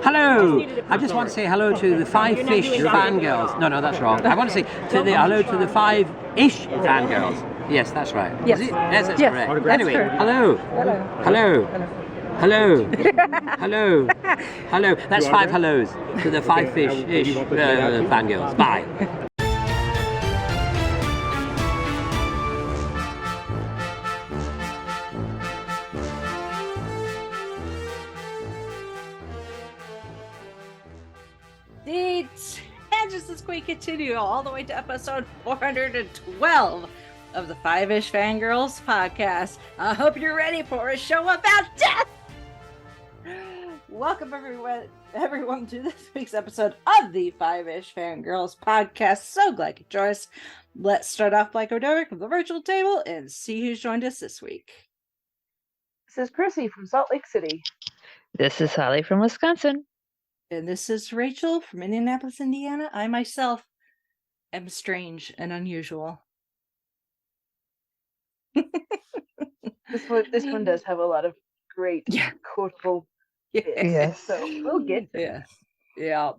Hello. I just want to say hello to the 5-ish fangirls. No, that's wrong. I want to say hello to the 5-ish fangirls. Yes, that's right. Yes. Yes, that's Yes, correct. that's Anyway, correct. hello. Hello. Hello. Hello. Hello. That's 5 hellos to the 5-ish fangirls. Bye. And just as we continue all the way to episode 412 of the 5-ish Fangirls podcast. I hope you're ready for a show about death. Welcome everyone to this week's episode of the 5-ish Fangirls podcast. So glad you joined us. Let's start off like we're doing from the virtual table and see who's joined us this week. This is Chrissy from Salt Lake City. This is Holly from Wisconsin. And this is Rachel from Indianapolis, Indiana. I myself am strange and unusual. This one does have a lot of great quotable bits. Yes. So we'll get to Yeah.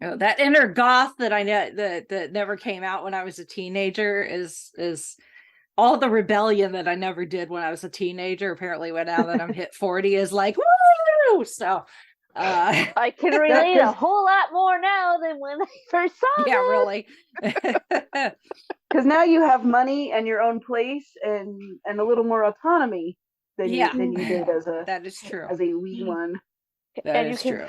You know, that inner goth that I know that never came out when I was a teenager is all the rebellion that I never did when I was a teenager. Apparently, when now that I'm hit 40 is like woo. So I can relate a whole lot more now than when I first saw it. Yeah, really. because now you have money and your own place and a little more autonomy than you did as a that is true. as a wee one. That and is you true.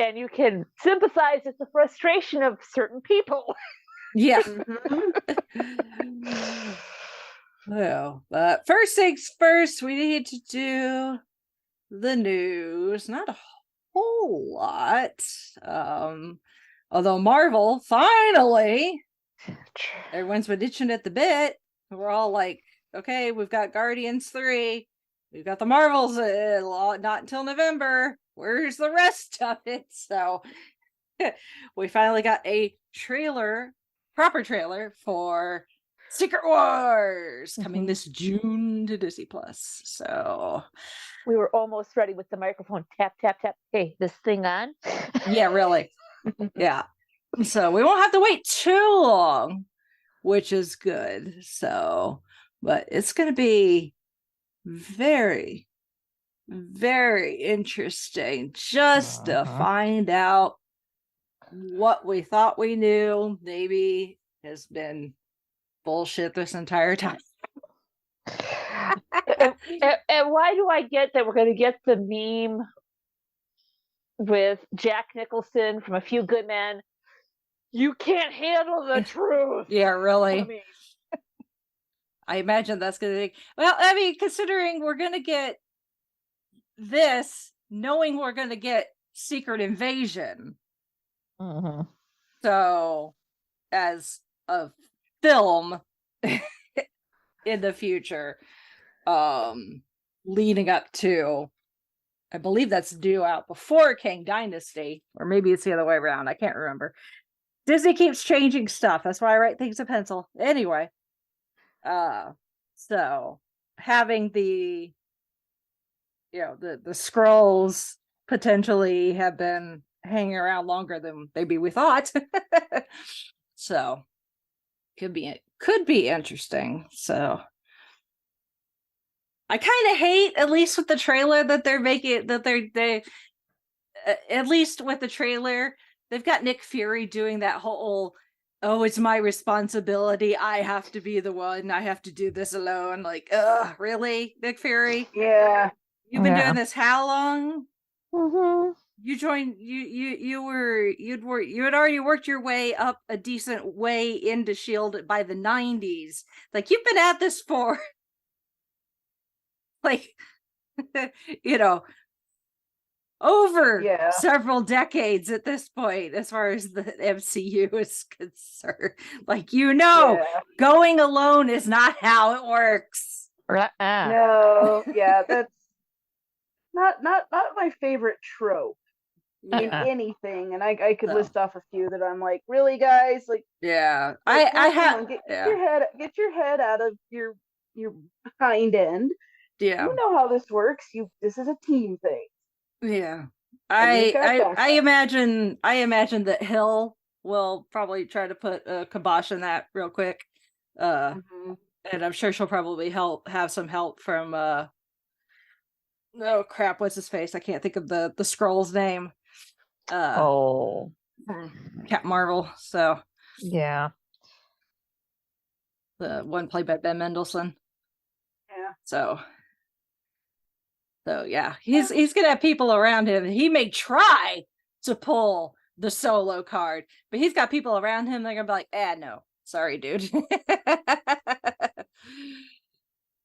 And you can sympathize with the frustration of certain people. Yeah. Mhm. Well, first things first, we need to do the news. Not a whole lot. Although Marvel finally, everyone's been itching at the bit. We're all like, okay, we've got Guardians 3. We've got the Marvels not until November. Where's the rest of it? So we finally got a proper trailer for Secret Wars coming this June to Disney Plus. So We were almost ready with the microphone. Tap, tap, tap. Hey, this thing on? yeah, really. Yeah. So we won't have to wait too long, which is good. So, but it's going to be very, very interesting just to find out what we thought we knew maybe has been bullshit this entire time. And why do I get that we're going to get the meme with Jack Nicholson from A Few Good Men? You can't handle the truth. Yeah, really. I mean, I imagine that's going to be... Well, I mean, considering we're going to get this, knowing we're going to get Secret Invasion. So, as a film in the future, leading up to, I believe that's due out before Kang Dynasty, or maybe it's the other way around. I can't remember. Disney keeps changing stuff. That's why I write things in pencil. Anyway, so having the scrolls potentially have been hanging around longer than maybe we thought. So could be interesting. So I kind of hate, at least with the trailer that they're making, that they at least with the trailer, they've got Nick Fury doing that whole, oh, it's my responsibility. I have to be the one. I have to do this alone. Like, really, Nick Fury? Yeah. You've been doing this how long? You joined. You had already worked your way up a decent way into S.H.I.E.L.D. by the 90s. Like, you've been at this for like over several decades at this point, as far as the MCU is concerned. Like, going alone is not how it works. No, that's not my favorite trope in anything. And I could list off a few that I'm like, really, guys? Like, I have get your head out of your hind end. Yeah, you know how this works. This is a team thing. Yeah. I imagine that Hill will probably try to put a kibosh in that real quick. Mhm. And I'm sure she'll probably have some help from oh crap, what's his face? I can't think of the scroll's name. Oh, From Captain Marvel. So yeah. the one played by Ben Mendelsohn. Yeah. So yeah, he's gonna have people around him. He may try to pull the solo card, but he's got people around him. They're gonna be like, no, sorry, dude.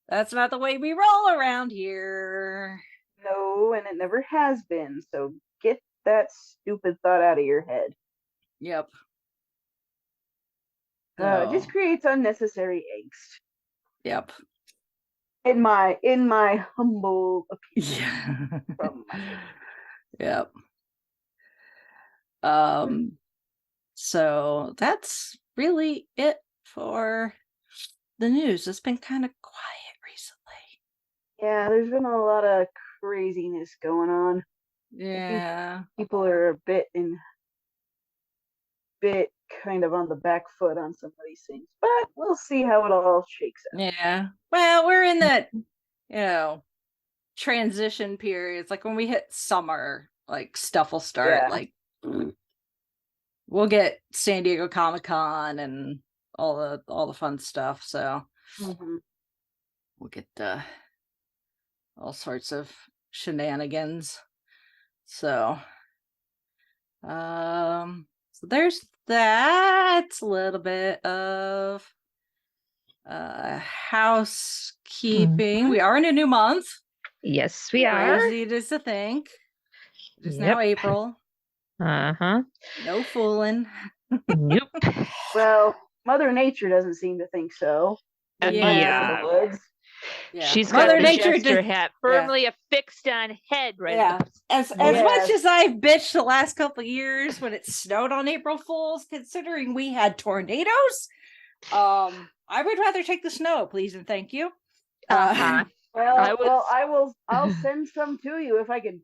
That's not the way we roll around here. No, and it never has been. So get that stupid thought out of your head. Yep. It just creates unnecessary angst. Yep. In my humble opinion. Yeah. From my Yep. So that's really it for the news. It's been kind of quiet recently. Yeah, there's been a lot of craziness going on. Yeah. People are a bit kind of on the back foot on some of these things, but we'll see how it all shakes out. Yeah. Well, we're in that, transition period. It's like when we hit summer, like stuff will start. Yeah. Like we'll get San Diego Comic-Con and all the fun stuff. So Mhm. we'll get all sorts of shenanigans. So so there's that. A little bit of housekeeping. We are in a new month. Yes, we are. Crazy it is to think. It is now April. Uh-huh. No fooling. Nope. Well, Mother Nature doesn't seem to think so. In my neck of the woods. Yeah. She's Mother got the Nature jester did- hat firmly affixed on head right Yeah. at the- As Yes. much as I bitched the last couple of years when it snowed on April Fools, considering we had tornadoes, I would rather take the snow, please and thank you. Uh-huh. I'll send some to you if I can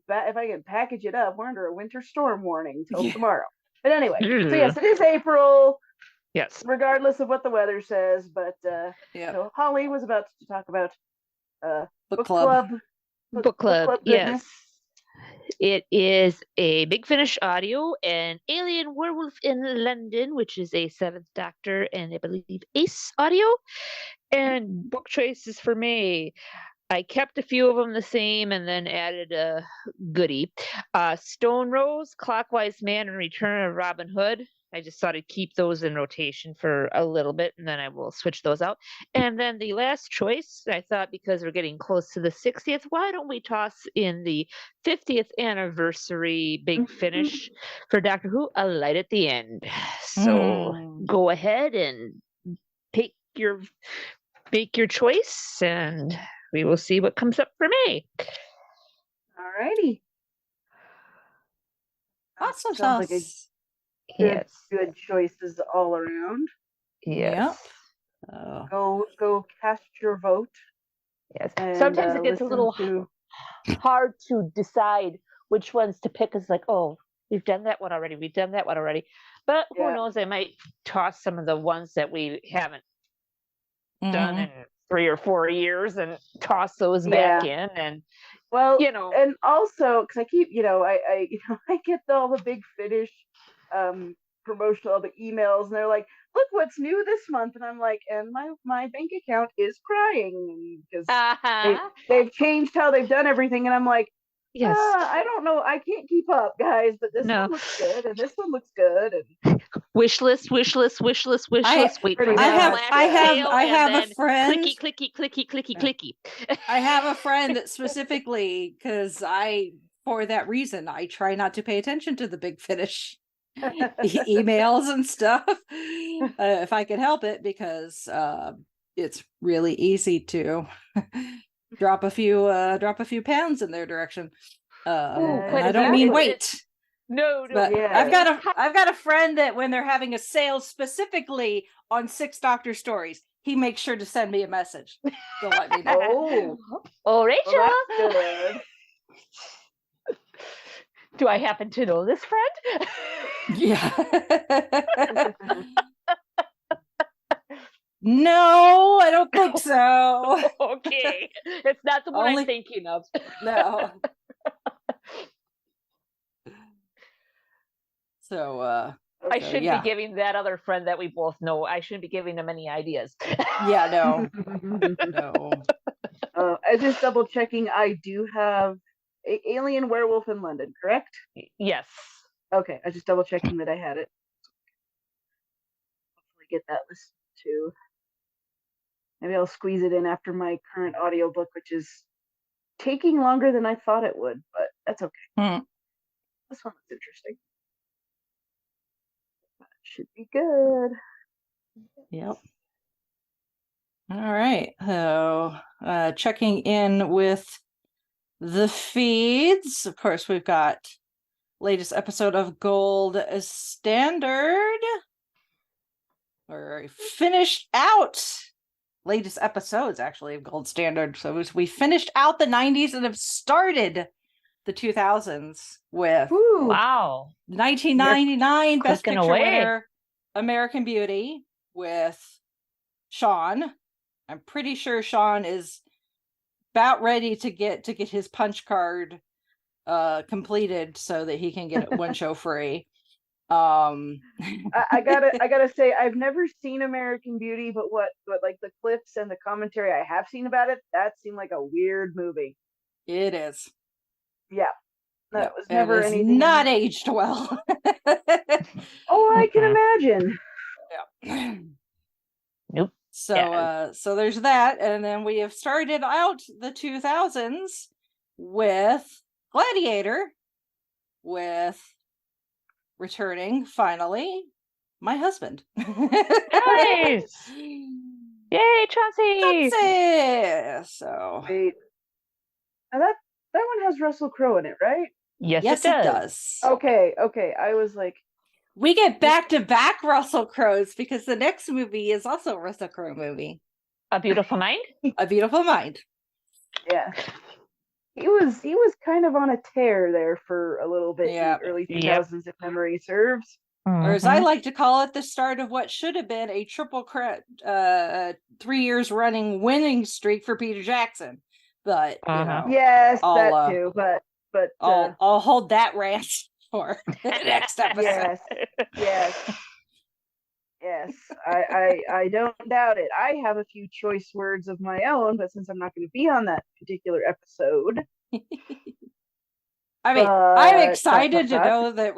package it up. We're under a winter storm warning till Yeah. tomorrow. But anyway, so yes, it is April, Yes. regardless of what the weather says. But Yeah. so Holly was about to talk about Book club. Book club, goodness. yes. It is a Big Finish audio and Alien Werewolf in London, which is a Seventh Doctor and I believe Ace audio. And book choices for me. I kept a few of them the same and then added a goodie. Stone Rose, Clockwise Man, and Return of Robin Hood. I just thought I'd keep those in rotation for a little bit and then I will switch those out. And then the last choice, I thought because we're getting close to the 60th, why don't we toss in the 50th anniversary Big Finish for Doctor Who, A Light at the End. So go ahead and make your choice and we will see what comes up for me. Alrighty. Awesome Sounds like a sauce. good choices all around. Yes. Go cast your vote. Yes. And, Sometimes it gets a listen little to- hard to decide which ones to pick. It's like, oh, we've done that one already. But who Yeah. knows? I might toss some of the ones that we haven't done in 3 or 4 years and toss those back in. And well, know, and also because I keep, I get all the Big Finish promotional emails, and they're like, "Look what's new this month," and I'm like, and my bank account is crying because they've changed how they've done everything, and I'm like, yes, I don't know, I can't keep up, guys, but this one looks good, and this one looks good, and wish list. Wait for pretty the much. flash I have sale, a friend. clicky. I have a friend that specifically, because for that reason, I try not to pay attention to the Big Finish emails and stuff if I can help it, because it's really easy to drop a few pounds in their direction. And I don't mean weight. No, But yeah. I've got a friend that when they're having a sale specifically on 6 Doctor stories, he makes sure to send me a message. Don't let me know. oh, Rachel. well, that's good. Do I happen to know this friend? Yeah. No, I don't think so. Okay. It's not the one Only- I'm thinking of. No. So I so, shouldn't yeah. be giving that other friend that we both know. I shouldn't be giving him any ideas. Yeah, no. No. I was just double checking. I do have Alien Werewolf in London, correct? Yes. Okay, I was just double checking that I had it. Hopefully get that listened to. Maybe I'll squeeze it in after my current audiobook, which is taking longer than I thought it would, but that's okay. This one looks interesting. That should be good. Yep. All right. So checking in with the feeds. Of course, we've got latest episode of Gold Standard. We're finished out latest episodes actually of Gold Standard. So we finished out the 90s and have started the 2000s with Ooh, Wow. 1999 Best clicking Picture away. winner American Beauty with Sean. I'm pretty sure Sean is about ready to get his punch card completed so that he can get one show free. I gotta say, I've never seen American Beauty, but what like the clips and the commentary I have seen about it, that seemed like a weird movie. It is. Yeah, that Yep, was and never it's anything. not aged well. Oh, I can imagine. Yeah. Nope. So Yeah. so there's that, and then we have started out the 2000s with Gladiator, with returning finally my husband. Nice. Yay, Chauncey. So Wait, now that one has Russell Crowe in it, right? Yes, yes, it does. Okay. I was like, We get back-to-back Russell Crowes because the next movie is also a Russell Crowe movie. A Beautiful Mind? A Beautiful Mind. yeah. He was kind of on a tear there for a little bit Yeah. in the early Yep. 2000s, if memory serves. Or as I like to call it, the start of what should have been a 3 years running winning streak for Peter Jackson. But you know, Yes, I'll, that too. But I'll hold that rant for the next episode. Yes. I don't doubt it. I have a few choice words of my own, but since I'm not going to be on that particular episode, I mean, I'm but- excited to know that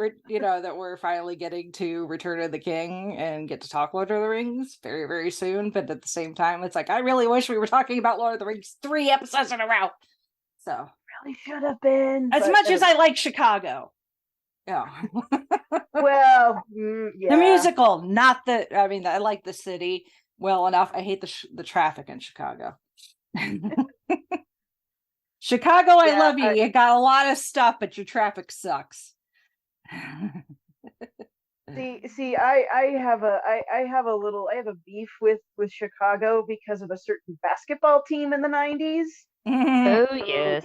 we're finally getting to Return of the King and get to talk Lord of the Rings very, very soon. But at the same time, it's like I really wish we were talking about Lord of the Rings 3 episodes in a row. So really should have been. as but much as I like Chicago, yeah, well, yeah. the musical, not the. I mean, I like the city well enough. I hate the traffic in Chicago. Chicago, I love you. You got a lot of stuff, but your traffic sucks. See, I have a beef with Chicago because of a certain basketball team in the 90s. Oh, who, yes.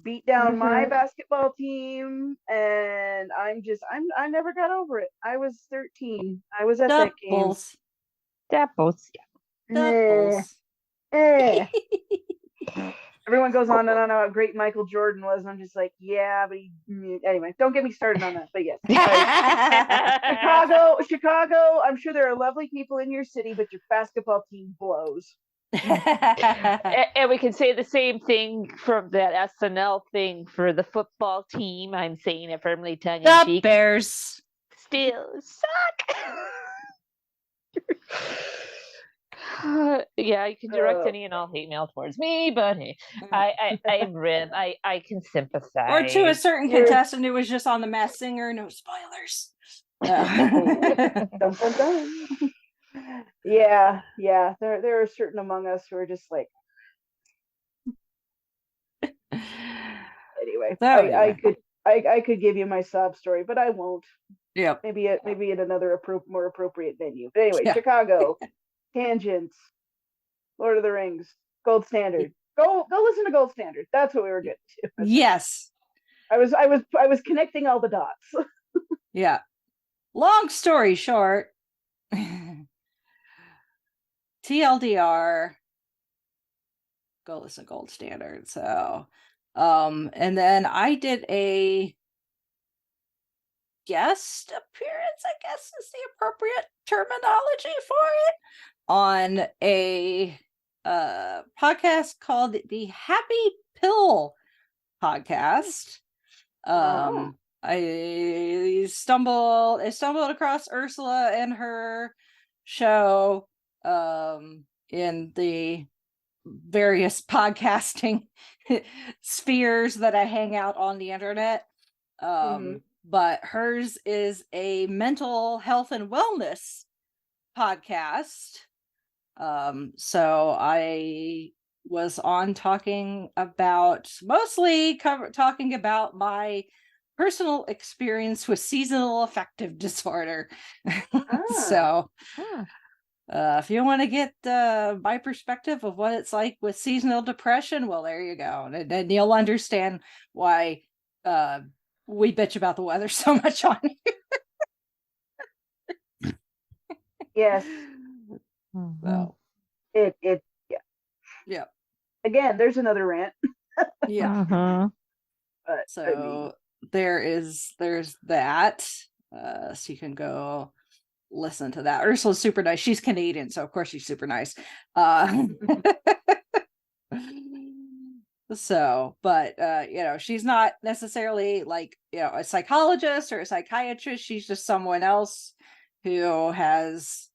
beat down my basketball team, and I never got over it. I was 13. I was at that game. Doubles. Doubles. Doubles. Eh. Everyone goes on and on about how great Michael Jordan was, and I'm just like, yeah, but anyway, don't get me started on that. But yes, Chicago. I'm sure there are lovely people in your city, but your basketball team blows. And we can say the same thing from that SNL thing for the football team. I'm saying it firmly tongue in The cheek. Bears Still suck. Yeah, you can direct any and all hate mail towards me, but hey, I'm Rin. I can sympathize. or to a certain contestant who was just on The Masked Singer. No spoilers. Dun, dun, dun. Yeah. There are certain among us who are just like. Anyway, I could give you my sob story, but I won't. Yeah. Maybe at another more appropriate venue. But anyway, Yeah. Chicago, tangents, Lord of the Rings, Gold Standard. Go listen to Gold Standard. That's what we were getting to. Yes. I was connecting all the dots. Yeah. Long story short, TLDR, go listen Gold Standard. So, and then I did a guest appearance, I guess is the appropriate terminology for it, on a podcast called the Happy Pill Podcast. Oh. I stumbled across Ursula and her show in the various podcasting spheres that I hang out on the internet. But hers is a mental health and wellness podcast. So I was on talking about talking about my personal experience with seasonal affective disorder. So if you want to get my perspective of what it's like with seasonal depression, well, there you go. And you'll understand why we bitch about the weather so much on here. Yes. So Yeah. Yeah. Again, there's another rant. Yeah. But So there's that. So you can go listen to that. Ursula's super nice. She's Canadian, so of course she's super nice. So, but she's not necessarily like, a psychologist or a psychiatrist. She's just someone else who has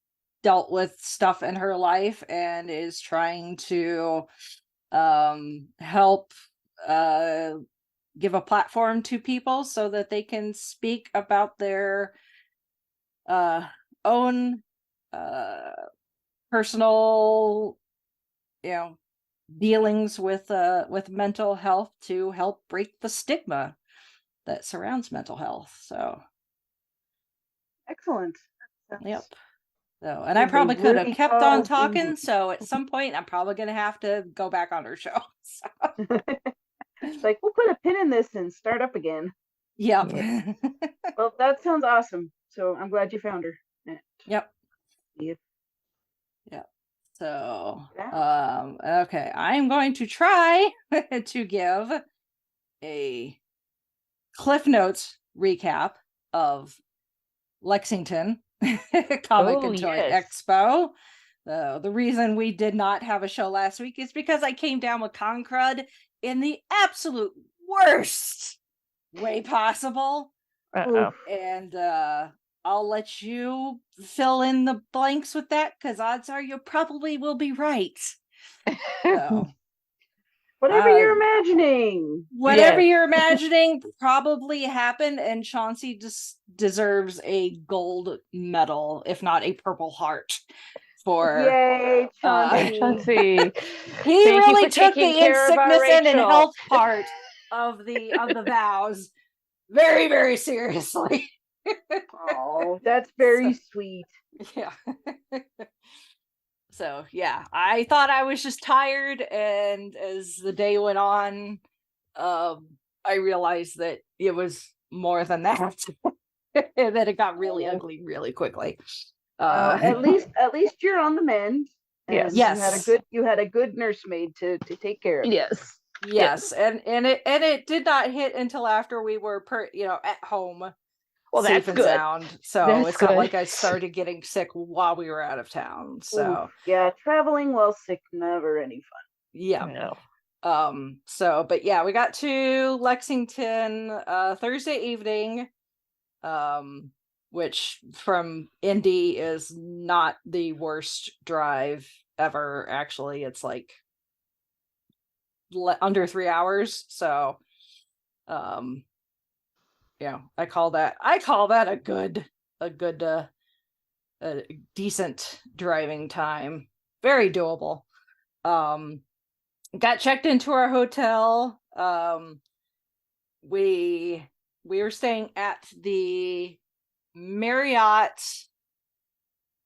dealt with stuff in her life and is trying to help give a platform to people so that they can speak about their own personal dealings with mental health to help break the stigma that surrounds mental health. So excellent. yep. So, and I probably could have kept on talking. So at some point, I'm probably going to have to go back on her show. So. It's like, we'll put a pin in this and start up again. Yep. Well, that sounds awesome. So I'm glad you found her. Yep. Yep. So, okay, I'm going to try to give a Cliff Notes recap of Lexington Comic and Toy Expo. The reason we did not have a show last week is because I came down with con crud in the absolute worst way possible. And I'll let you fill in the blanks with that, because odds are you probably will be right. So, whatever you're imagining. Whatever you're imagining probably happened, and Chauncey deserves a gold medal, if not a purple heart. For yay, Chauncey! He really took the in sickness and in health part of the vows very, very seriously. Oh, that's very sweet. Yeah. So yeah, I thought I was just tired, and as the day went on, I realized that it was more than that. And that it got really ugly really quickly. At least you're on the mend. Yes. You had a good nursemaid to take care of. Yes. And it did not hit until after we were at home. Well, safe that's and good. sound. So That's it's good. not like I started getting sick while we were out of town. So oof, yeah, traveling while sick, never any fun. Yeah. No. So but yeah, we got to Lexington Thursday evening. Which from Indy is not the worst drive ever. Actually, it's like under 3 hours. So, I call that a decent driving time. Very doable. Got checked into our hotel. We were staying at the Marriott.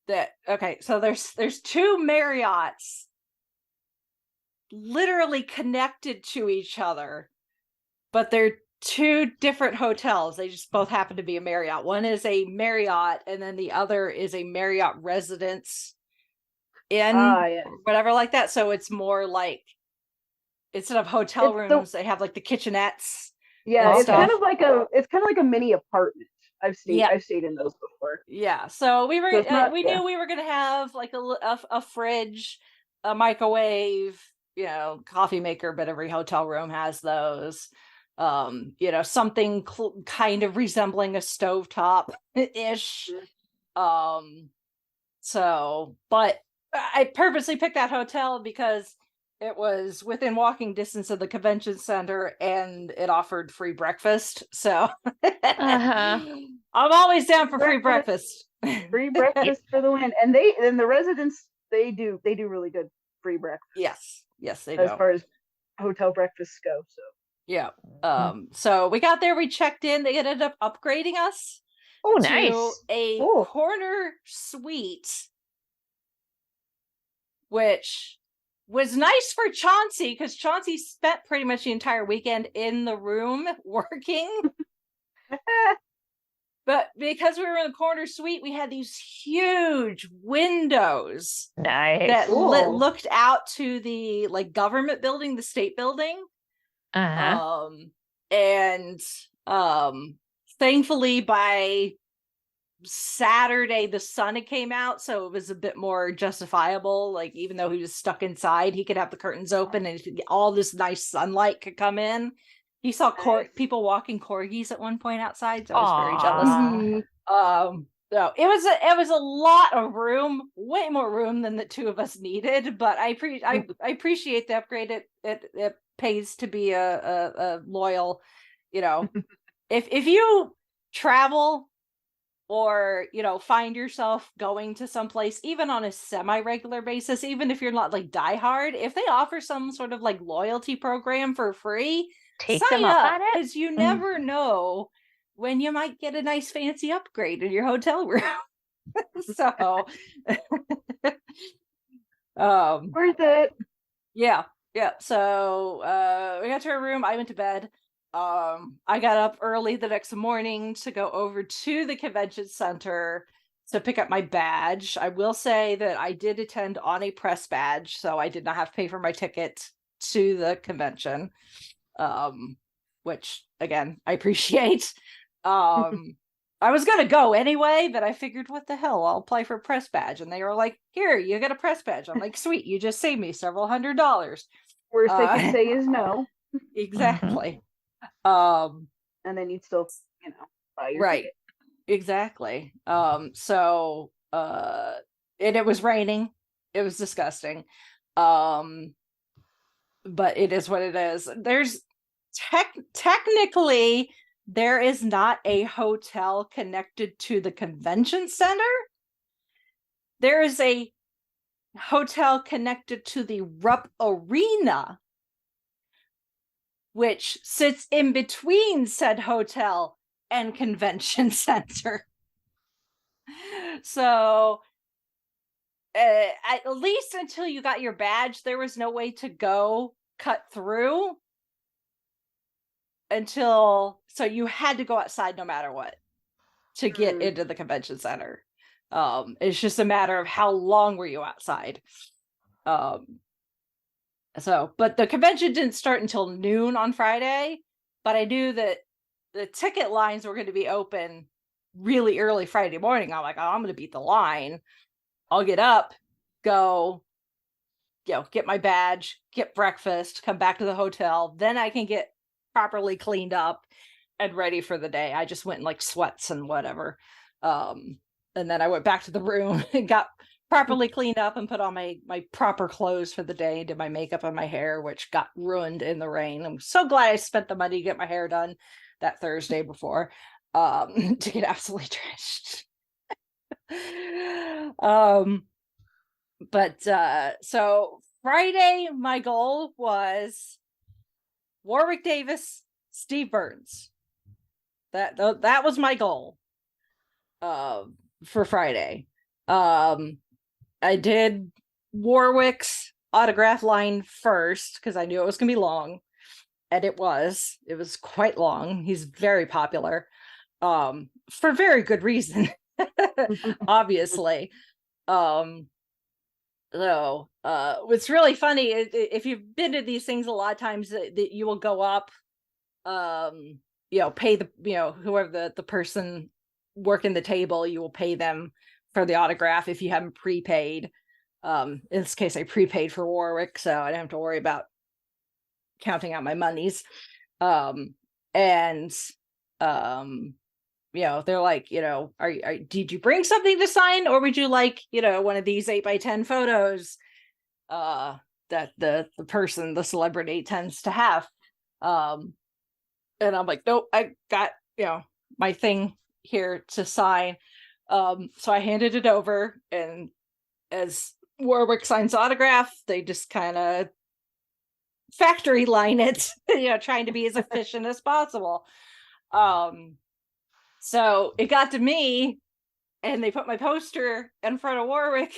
So there's two Marriotts literally connected to each other, but they're two different hotels. They just both happen to be a Marriott. One is a Marriott, and then the other is a Marriott Residence Inn, Yes. or whatever like that. So it's more like, instead of hotel rooms, they have like the kitchenettes. Yeah, and it's stuff. kind of like a mini apartment. I've stayed in those before. Yeah, so we were So it's not- we knew we were gonna have like a fridge, a microwave, coffee maker, but every hotel room has those. Something kind of resembling a stovetop ish. So, but I purposely picked that hotel because it was within walking distance of the convention center and it offered free breakfast. So I'm always down for free breakfast. Free breakfast for the win. And the residents, they do really good free breakfast. Yes, they do. As far as hotel breakfasts go. So yeah. So we got there, we checked in, they ended up upgrading us to a corner suite, which was nice for Chauncey because Chauncey spent pretty much the entire weekend in the room working. But because we were in the corner suite, we had these huge windows that looked out to the government building, the state building. And thankfully by Saturday the sun had came out, so it was a bit more justifiable. Like, even though he was stuck inside, he could have the curtains open and all this nice sunlight could come in. He saw people walking corgis at one point outside, so I was very jealous. So it was a lot of room, way more room than the two of us needed, but I appreciate the upgrade. It pays to be a loyal, if you travel or find yourself going to some place even on a semi-regular basis, even if you're not like diehard, if they offer some sort of like loyalty program for free, take sign them up up, on it, because you never know when you might get a nice fancy upgrade in your hotel room. So worth it. Yeah. So we got to our room, I went to bed. I got up early the next morning to go over to the convention center to pick up my badge. I will say that I did attend on a press badge, so I did not have to pay for my ticket to the convention, which again I appreciate. I was gonna go anyway, but I figured, what the hell, I'll apply for a press badge, and they were like, here, you get a press badge. I'm like, sweet, you just saved me several $100s. Worst they can say is no. Exactly. And then you'd still buy your ticket. Exactly. So and it was raining, it was disgusting, but it is what it is. There's technically there is not a hotel connected to the convention center. There is a hotel connected to the Rupp Arena, which sits in between said hotel and convention center. So at least until you got your badge, there was no way to go cut through so you had to go outside no matter what to get into the convention center. It's just a matter of how long were you outside. But the convention didn't start until noon on Friday, but I knew that the ticket lines were going to be open really early Friday morning. I'm like, oh, I'm going to beat the line. I'll get up, go, get my badge, get breakfast, come back to the hotel. Then I can get properly cleaned up and ready for the day. I just went in like sweats and whatever. And then I went back to the room and got properly cleaned up and put on my proper clothes for the day, did my makeup and my hair, which got ruined in the rain. I'm so glad I spent the money to get my hair done that Thursday before, to get absolutely drenched. So Friday, my goal was Warwick Davis, Steve Burns. That was my goal for Friday. I did Warwick's autograph line first because I knew it was gonna be long. and it was quite long. He's very popular, for very good reason, obviously. So what's really funny is if you've been to these things a lot of times, that you will go up, pay the, whoever the person working the table, you will pay them for the autograph if you haven't prepaid. In this case, I prepaid for Warwick, so I don't have to worry about counting out my monies. They're like, did you bring something to sign, or would you like, one of these 8x10 photos that the person, the celebrity, tends to have? And I'm like, nope, I got, my thing here to sign. So I handed it over, and as Warwick signs autograph, they just kind of factory line it, trying to be as efficient as possible. So it got to me, and they put my poster in front of Warwick,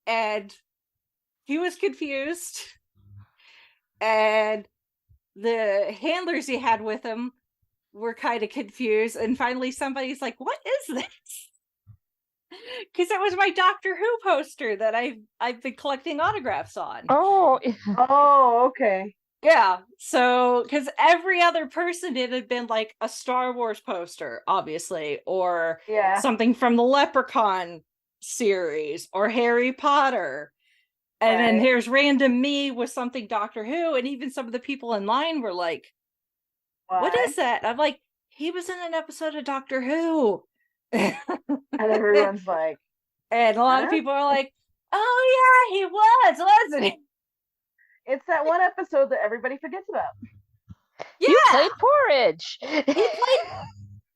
and he was confused, and the handlers he had with him were kind of confused, and finally somebody's like, what is this? Because it was my Doctor Who poster that I've been collecting autographs on. Oh, okay. Yeah, so because every other person, it had been like a Star Wars poster, obviously, or something from the Leprechaun series, or Harry Potter. And then here's random me with something Doctor Who, and even some of the people in line were like, what is that? I'm like, he was in an episode of Doctor Who. And everyone's like, and a lot of people are like, oh yeah, he was, wasn't he? It's that one episode that everybody forgets about. Yeah, you played Porridge.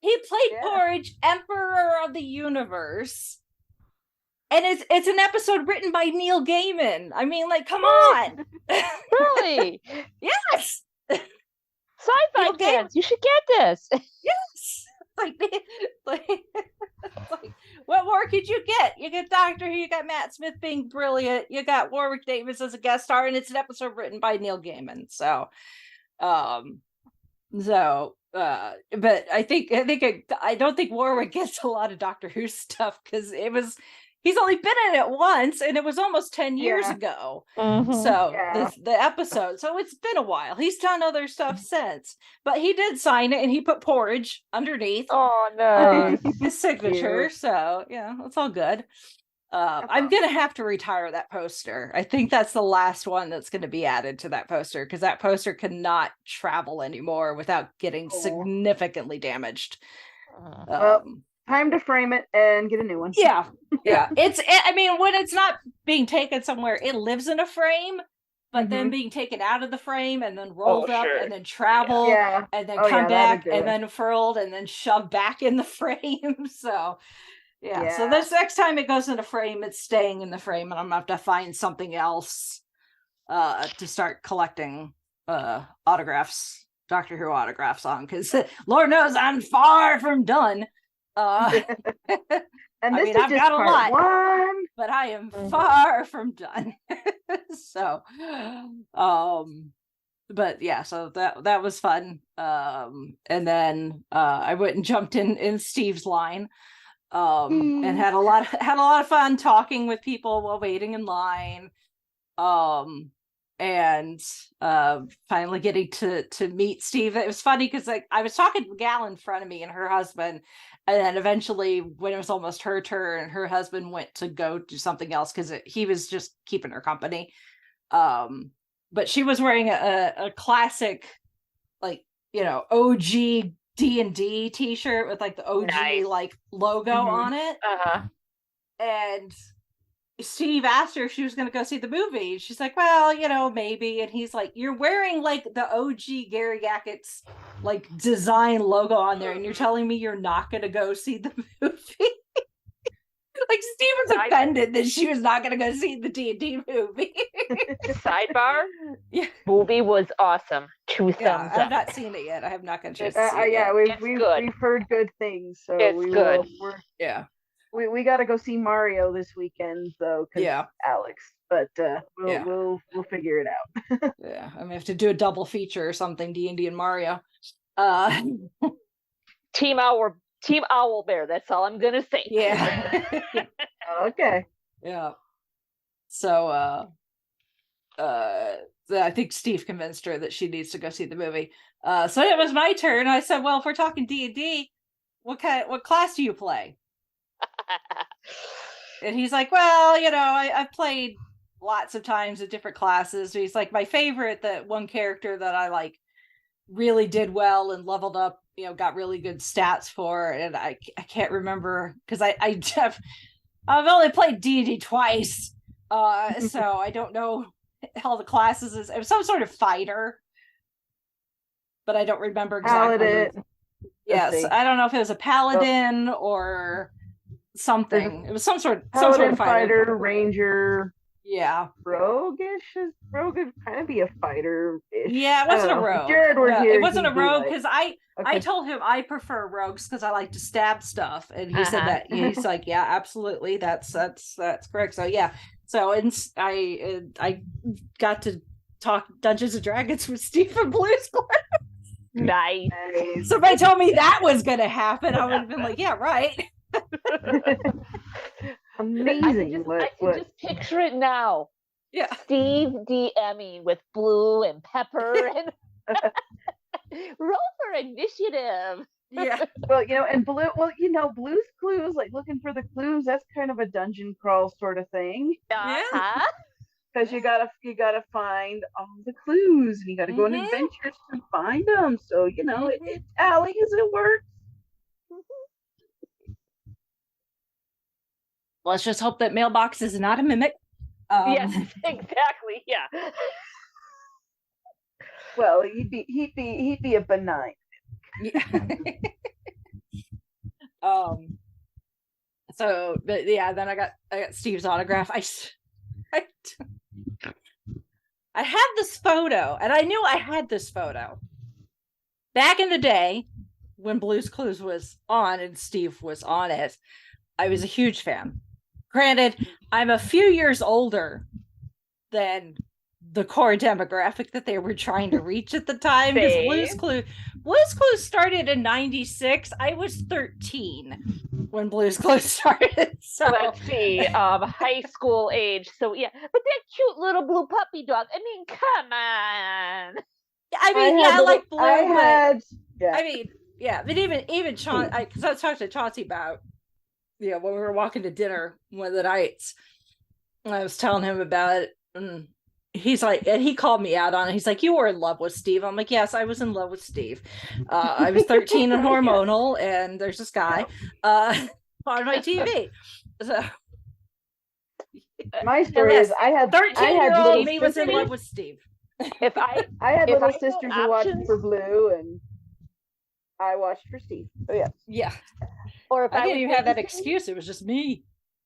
He played Porridge, Emperor of the Universe, and it's an episode written by Neil Gaiman. I mean, like, come on. Really? Yes. Sci-fi fans, you should get this. Yes. Like, what more could you get? You get Doctor Who, you got Matt Smith being brilliant, you got Warwick Davis as a guest star, and it's an episode written by Neil Gaiman. So, but I don't think Warwick gets a lot of Doctor Who stuff, because he's only been in it once, and it was almost 10 years ago. So the episode, so it's been a while. He's done other stuff since, but he did sign it, and he put Porridge underneath. Oh no, his signature. So yeah, it's all good. I'm gonna have to retire that poster. I think that's the last one that's going to be added to that poster, because that poster cannot travel anymore without getting significantly damaged. Time to frame it and get a new one. Yeah. I mean, when it's not being taken somewhere, it lives in a frame, but then being taken out of the frame and then rolled up and then travel and then come back and then furled and then shoved back in the frame. So so this next time it goes in a frame, it's staying in the frame, and I'm gonna have to find something else to start collecting autographs, Doctor Who autographs on, because Lord knows I'm far from done. And this is I've just got a lot, one, but I am far from done. So, but yeah, so that was fun. And then I went and jumped in Steve's line, and had a lot of fun talking with people while waiting in line. And finally getting to meet Steve. It was funny because I was talking to the gal in front of me and her husband, and then eventually when it was almost her turn, her husband went to go do something else because he was just keeping her company. But she was wearing a classic, like, OG D&D t-shirt with like the OG like logo on it. And Steve asked her if she was going to go see the movie. She's like, well, maybe. And he's like, you're wearing like the OG Gary Gackett's like design logo on there, and you're telling me you're not going to go see the movie? Like, Steve was offended that she was not going to go see the D&D movie. Sidebar, movie was awesome. 2 thumbs up. I've not seen it yet. I have not got a chance to see it. We've heard good things. So it's good. we got to go see Mario this weekend though, because Yeah. Alex. But Yeah. we'll figure it out. Yeah, I mean, have to do a double feature or something, D&D and Mario. Team Owl Bear. That's all I'm gonna say. Yeah. Okay. Yeah. So I think Steve convinced her that she needs to go see the movie. So it was my turn. I said, well, if we're talking D&D, what class do you play? And he's like, well, I've played lots of times at different classes. So he's like, my favorite, that one character that I like really did well and leveled up, got really good stats for, and I can't remember, because I've only played D&D twice, so I don't know how the classes is. It was some sort of fighter, but I don't remember exactly. Paladin. Yes, I don't know if it was a paladin or something. It was some sort of fighter, ranger. Yeah, roguish. Rogue would kind of be a fighter. Yeah, it wasn't a rogue. Jared were here. It wasn't a rogue, because okay. I told him I prefer rogues because I like to stab stuff, and he said that. He's like, yeah, absolutely, that's correct. So yeah, I got to talk Dungeons and Dragons with Stephen Blues Clues. Nice. So if I told me that was going to happen, I would have been like, yeah, right. Amazing. I can just picture it now. Yeah. Steve DMing with Blue and Pepper and roll for initiative. Yeah. Well, and Blue. Well, Blue's Clues, like looking for the clues. That's kind of a dungeon crawl sort of thing. Uh-huh. Because you gotta find all the clues, and you gotta go on adventures to find them. So it tallies, it works. Let's just hope that Mailbox is not a mimic. Yes, exactly. Yeah. Well, he'd be a benign. Yeah. So, but yeah, then I got Steve's autograph. I had this photo, and I knew I had this photo back in the day when Blue's Clues was on and Steve was on it. I was a huge fan. Granted, I'm a few years older than the core demographic that they were trying to reach at the time, because Blue's Clues started in 96. I was 13 when Blue's Clues started. So let's see, high school age. So yeah, but that cute little blue puppy dog. I mean, come on. I like Blue. But even Chauncey, because I was talking to Chauncey about, when we were walking to dinner one of the nights, I was telling him about it, and he's like, and he called me out on it. He's like, you were in love with Steve. I'm like, yes, I was in love with Steve. I was 13 and hormonal, and there's this guy on my TV. So my story is, I had 13-year-old me was in love with Steve. If I had little sisters who watched for Blue, and I watched for Steve. Oh yeah, yeah. Or if I didn't even have that excuse, it was just me.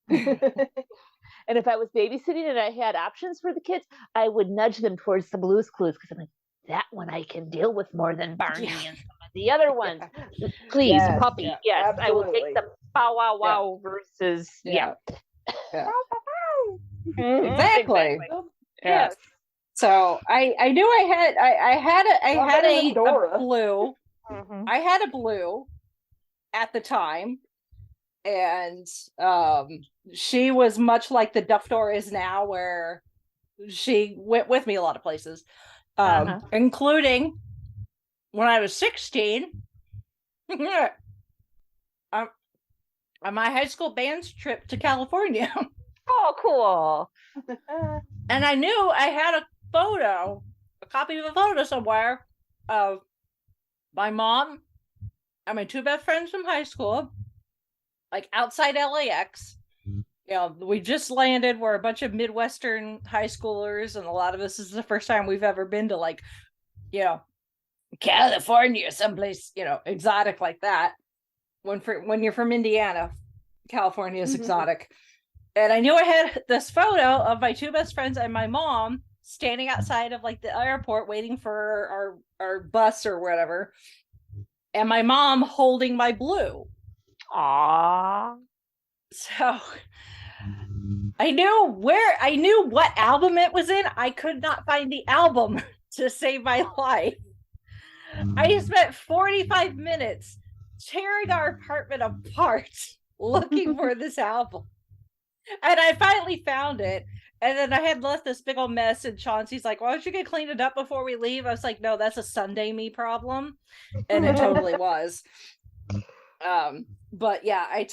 And if I was babysitting and I had options for the kids, I would nudge them towards the Blue's Clues, because I'm like, that one I can deal with more than Barney and some of the other ones. Please, yes, puppy. Yeah, yes, absolutely. I will take the bow wow wow versus Exactly. Yes. So I knew I had a blue. Mm-hmm. I had a blue at the time, and she was much like the Duffdor is now, where she went with me a lot of places, including when I was 16 on my high school band's trip to California. Oh, cool. And I knew I had a copy of a photo somewhere of my mom and my two best friends from high school, like outside LAX. We just landed. We're a bunch of Midwestern high schoolers, and a lot of us, is the first time we've ever been to, like, California, someplace, exotic like that. When you're from Indiana, California is exotic. And I knew I had this photo of my two best friends and my mom standing outside of, like, the airport waiting for our bus or whatever, and my mom holding my blue. Aww. So I knew what album it was in. I could not find the album to save my life. I spent 45 minutes tearing our apartment apart looking for this album. And I finally found it. And then I had left this big old mess, and Chauncey's like, why don't you get cleaned it up before we leave? I was like, no, that's a Sunday me problem. And it totally was. But yeah, I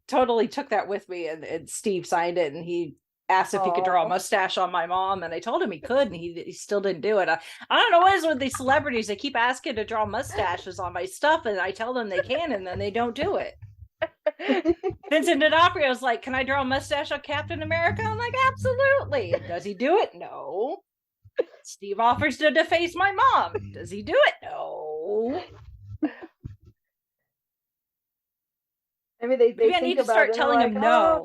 totally took that with me, and Steve signed it, and he asked if he could draw a mustache on my mom, and I told him he could, and he still didn't do it. I don't know what is with these celebrities. They keep asking to draw mustaches on my stuff, and I tell them they can, and then they don't do it. Vincent D'Onofrio was like, can I draw a mustache on Captain America? I'm like, absolutely. Does he do it? No. Steve offers to deface my mom. Does he do it? No. Maybe maybe I need to start telling him no.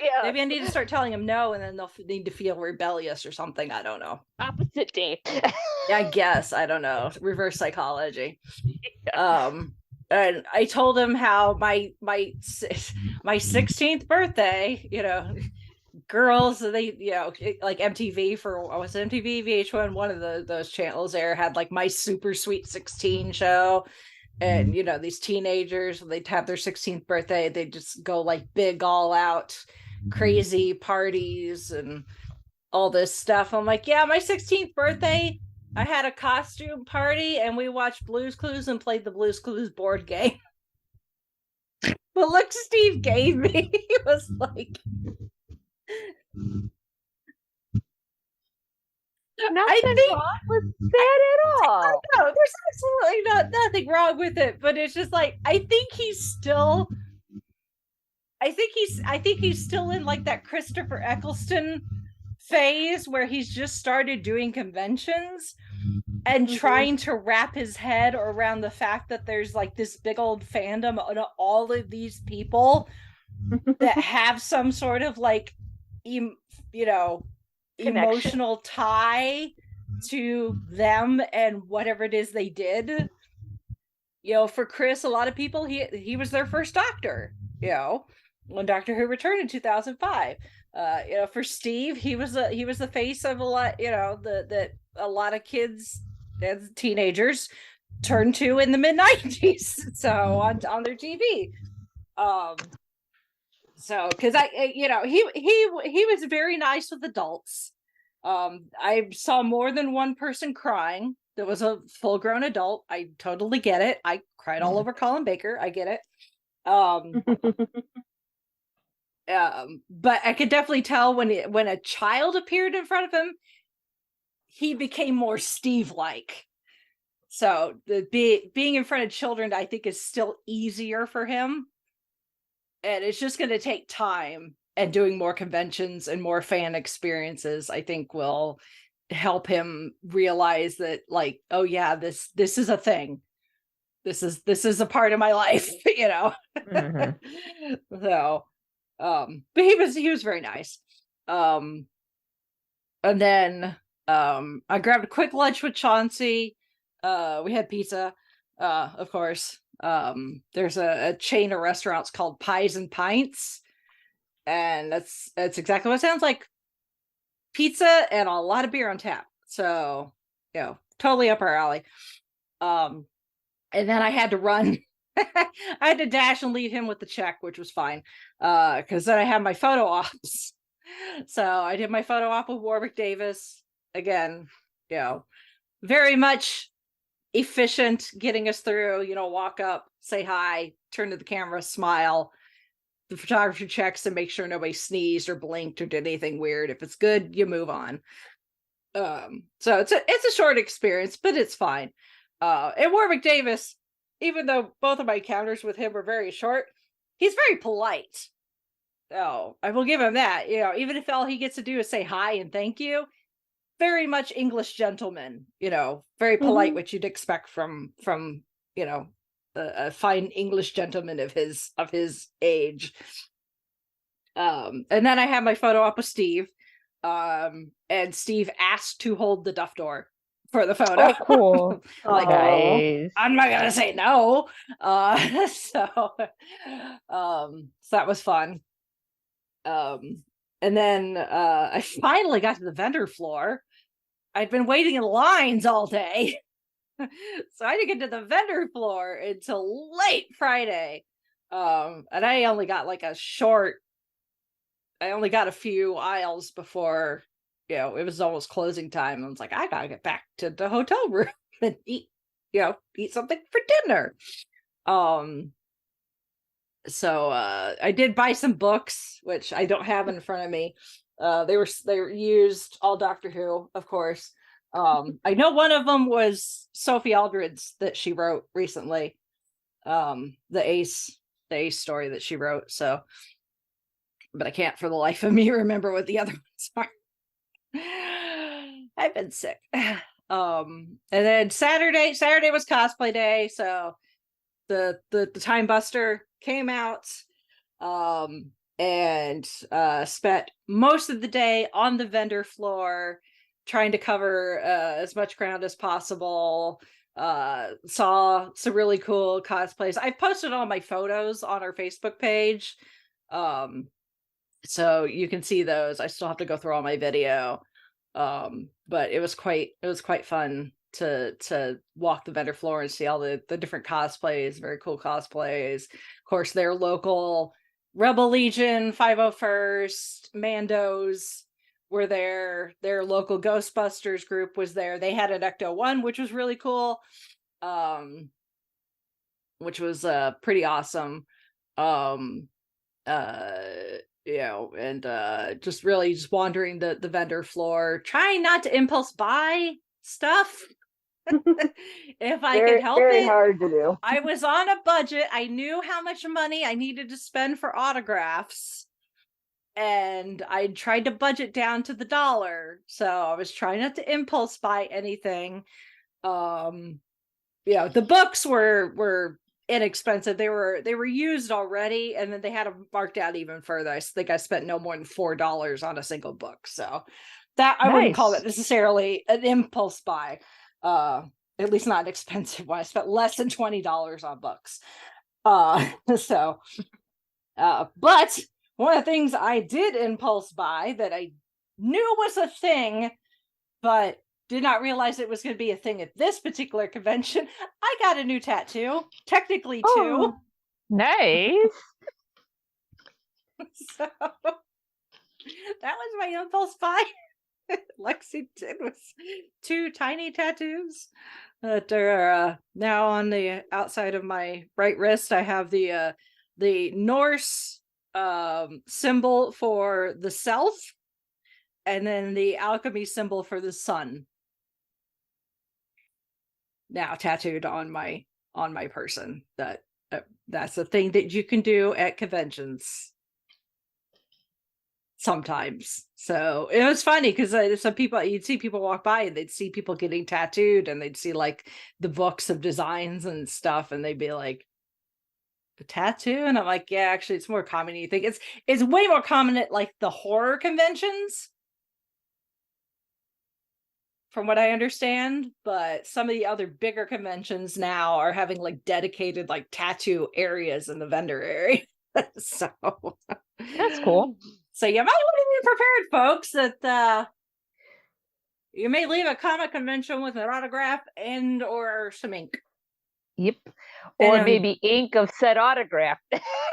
Yeah. Maybe I need to start telling him no, and then they'll need to feel rebellious or something. I don't know. Opposite day. I guess. I don't know. Reverse psychology. And I told him how my 16th birthday, girls, they, like MTV was MTV, VH1, one of those channels there had like My Super Sweet 16 show. And, these teenagers, when they'd have their 16th birthday, they just go like big, all out, crazy parties and all this stuff. I'm like, yeah, my 16th birthday, I had a costume party and we watched Blue's Clues and played the Blue's Clues board game. The look Steve gave me, he was like... Nothing wrong with that at all. No, there's absolutely nothing wrong with it, but it's just like I think he's still in like that Christopher Eccleston phase where he's just started doing conventions and trying to wrap his head around the fact that there's like this big old fandom of all of these people that have some sort of like emotional tie to them and whatever it is they did. For Chris, a lot of people, he was their first Doctor, when Doctor Who returned in 2005. For Steve, he was the face of a lot, that a lot of kids as teenagers turned to in the mid-90s. So on their TV. So, because he was very nice with adults. I saw more than one person crying. That was a full-grown adult. I totally get it. I cried all over Colin Baker. I get it. But I could definitely tell when a child appeared in front of him, he became more Steve-like. So being in front of children, I think, is still easier for him. And it's just going to take time, and doing more conventions and more fan experiences, I think, will help him realize that, like, oh yeah, this is a thing. This is a part of my life, Mm-hmm. So, but he was very nice. And then I grabbed a quick lunch with Chauncey. We had pizza, of course. There's a chain of restaurants called Pies and Pints, and that's exactly what it sounds like. Pizza and a lot of beer on tap. So, totally up our alley. And then I had to run. I had to dash and leave him with the check, which was fine. Because then I had my photo ops. So I did my photo op with Warwick Davis. Again, very much efficient, getting us through, walk up, say hi, turn to the camera, smile. The photographer checks and makes sure nobody sneezed or blinked or did anything weird. If it's good, you move on. So it's a short experience, but it's fine. And Warwick Davis, even though both of my encounters with him were very short, he's very polite. So I will give him that. Even if all he gets to do is say hi and thank you, very much English gentleman. Very polite, which you'd expect from a fine English gentleman of his age. And then I had my photo op with Steve. And Steve asked to hold the duff door for the photo. Oh, cool. Like, Nice. I'm not gonna say no. So that was fun. And then I finally got to the vendor floor. I'd been waiting in lines all day. So I didn't get to the vendor floor until late Friday. And I only got like I only got a few aisles before, it was almost closing time. I was like, I gotta get back to the hotel room and eat something for dinner. So I did buy some books, which I don't have in front of me. They were used, all Doctor Who, of course. I know one of them was Sophie Aldred's that she wrote recently. The Ace story that she wrote. So, but I can't for the life of me remember what the other ones are. I've been sick. And then Saturday was cosplay day, so the Time Buster came out, and spent most of the day on the vendor floor trying to cover as much ground as possible. Saw some really cool cosplays. I posted all my photos on our Facebook page, so you can see those. I still have to go through all my video, but it was quite fun to walk the vendor floor and see all the different cosplays. Very cool cosplays. Of course, their local Rebel Legion, 501st, Mandos were there. Their local Ghostbusters group was there. They had an Ecto 1, which was really cool, which was pretty awesome. Just really just wandering the vendor floor, trying not to impulse buy stuff. If I could help very it. hard to do. I was on a budget. I knew how much money I needed to spend for autographs, and I tried to budget down to the dollar. So I was trying not to impulse buy anything. The books were inexpensive. They were used already, and then they had them marked out even further. I think I spent no more than $4 on a single book. So that I wouldn't call it necessarily an impulse buy. At least not an expensive one. I spent less than $20 on books. But one of the things I did impulse buy that I knew was a thing, but did not realize it was going to be a thing at this particular convention. I got a new tattoo, technically two. Oh, nice. So that was my impulse buy. Lexington was two tiny tattoos that are now on the outside of my right wrist. I have the Norse symbol for the self, and then the alchemy symbol for the sun. Now tattooed on my person. That's a thing that you can do at conventions sometimes. So it was funny because some people, you'd see people walk by and they'd see people getting tattooed, and they'd see like the books of designs and stuff, and they'd be like, a tattoo? And I'm like, yeah, actually it's more common than you think. It's way more common at like the horror conventions, from what I understand, but some of the other bigger conventions now are having like dedicated like tattoo areas in the vendor area. So That's cool. So you might want to be prepared, folks, that you may leave a comic convention with an autograph and or some ink. Yep. Or And, maybe ink of said autograph.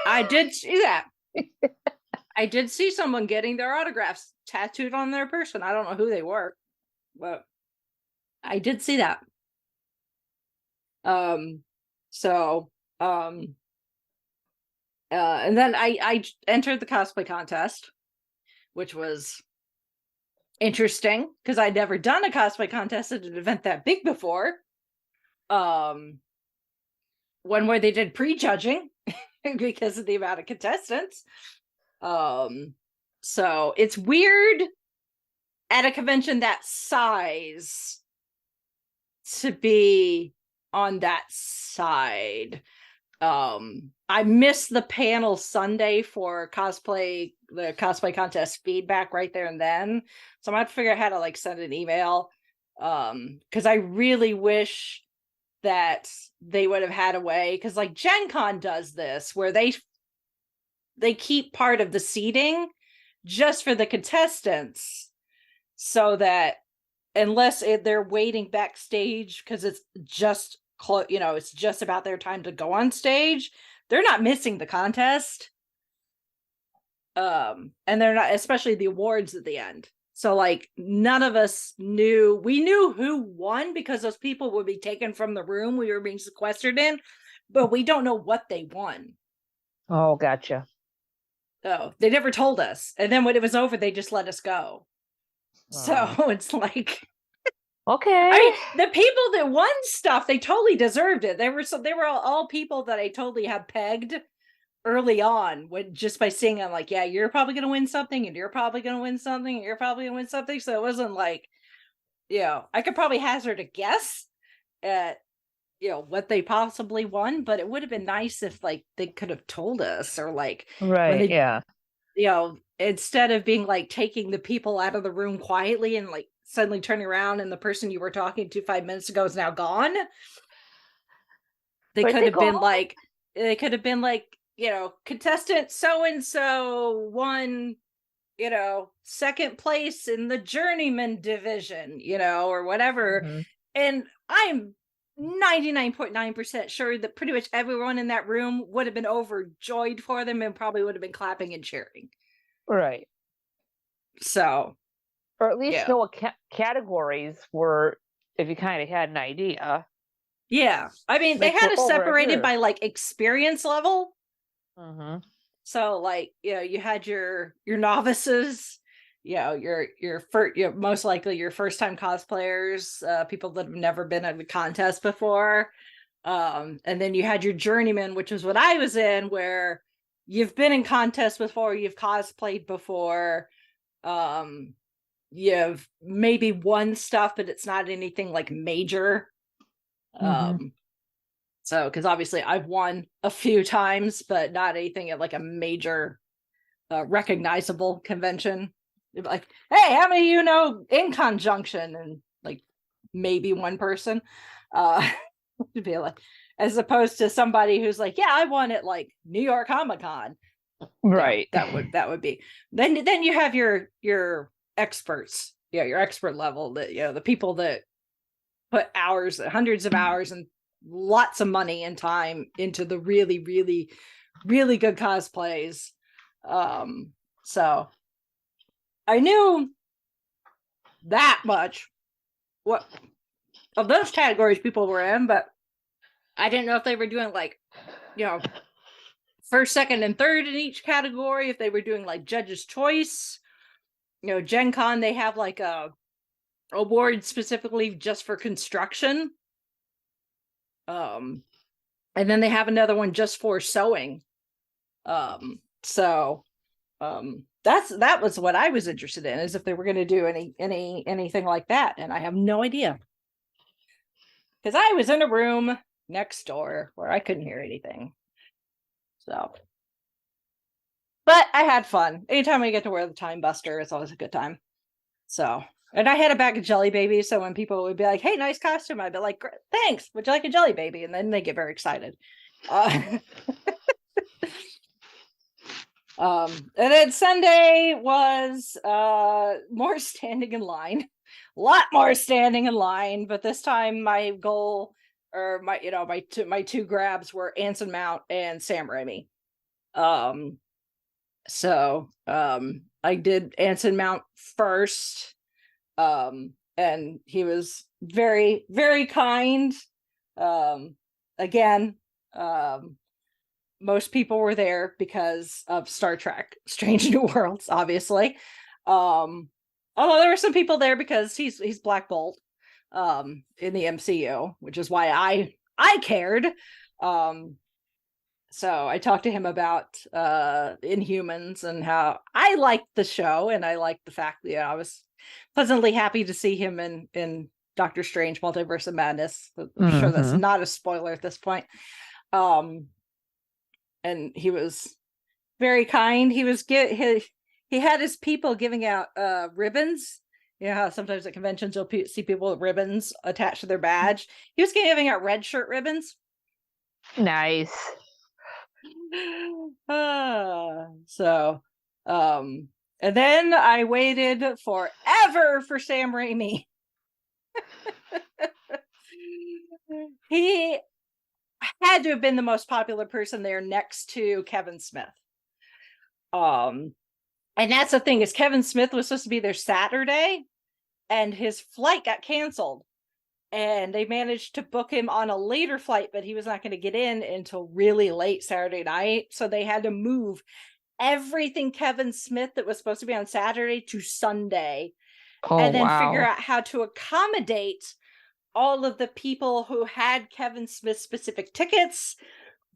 I did see that. I did see someone getting their autographs tattooed on their person. I don't know who they were, but I did see that. And then I entered the cosplay contest, which was interesting because I'd never done a cosplay contest at an event that big before. One where they did pre-judging because of the amount of contestants. So it's weird at a convention that size to be on that side. I missed the panel Sunday for the cosplay contest feedback right there and then. So I'm gonna have to figure out how to like send an email Because I really wish that they would have had a way, because like Gen Con does this where they keep part of the seating just for the contestants, so that unless they're waiting backstage because it's just it's just about their time to go on stage, they're not missing the contest. And they're not, especially the awards at the end. So like none of us knew. We knew who won because those people would be taken from the room we were being sequestered in, but we don't know what they won. Oh, gotcha. So they never told us. And then when it was over, they just let us go. So it's like, okay. I mean, the people that won stuff, they totally deserved it. They were all people that I totally had pegged early on, just by seeing them, like, yeah, you're probably gonna win something, and you're probably gonna win something, and you're probably gonna win something. So it wasn't like, I could probably hazard a guess at what they possibly won, but it would have been nice if like they could have told us, or like Right, yeah. Instead of being like taking the people out of the room quietly and like suddenly turning around and the person you were talking to 5 minutes ago is now gone. They could have been like, contestant so and so won, second place in the journeyman division, or whatever. Mhm. And I'm 99.9% sure that pretty much everyone in that room would have been overjoyed for them and probably would have been clapping and cheering. Right. So, or at least know what categories were, if you kind of had an idea. Yeah, I mean, they Like, had it we're over separated here. by like experience level. Mhm. So like, you had your novices, your first, most likely your first time cosplayers, people that have never been at a contest before. And then you had your journeyman, which is what I was in, where you've been in contests before, you've cosplayed before, you've maybe won stuff, but it's not anything like major. So, because obviously I've won a few times, but not anything at like a major recognizable convention. They'd be like, hey, how many of you know in conjunction? And like maybe one person. To be like, as opposed to somebody who's like, yeah, I won at like New York Comic Con. Right. That would be. Then you have your experts, your expert level, that the people that put hours, hundreds of hours, and lots of money and time into the really, really, really good cosplays. So I knew that much what of those categories people were in, but I didn't know if they were doing like, first, second, and third in each category, if they were doing like judge's choice. Gen Con, they have like a award specifically just for construction. And then they have another one just for sewing. That was what I was interested in, is if they were going to do anything like that, and I have no idea, because I was in a room next door where I couldn't hear anything. So, but I had fun. Anytime I get to wear the Time Buster, it's always a good time. So, and I had a bag of Jelly Babies, so when people would be like, hey, nice costume, I'd be like, thanks, would you like a Jelly Baby? And then they get very excited. And then Sunday was more standing in line, a lot more standing in line, but this time my goal, or my two grabs, were Anson Mount and Sam Raimi. So I did Anson Mount first, and he was very, very kind. Again, most people were there because of Star Trek Strange New Worlds, obviously. Although there were some people there because he's Black Bolt in the MCU, which is why I cared. So I talked to him about Inhumans and how I liked the show, and I liked the fact that I was pleasantly happy to see him in Doctor Strange Multiverse of Madness. I'm sure that's not a spoiler at this point. And he was very kind. He had his people giving out ribbons Yeah, sometimes at conventions you'll see people with ribbons attached to their badge. He was giving out red shirt ribbons. Nice. So, and then I waited forever for Sam Raimi. He had to have been the most popular person there next to Kevin Smith. And that's the thing, is Kevin Smith was supposed to be there Saturday, and his flight got canceled. And they managed to book him on a later flight, but he was not going to get in until really late Saturday night. So they had to move everything Kevin Smith that was supposed to be on Saturday to Sunday. Oh, and then wow. figure out how to accommodate all of the people who had Kevin Smith specific tickets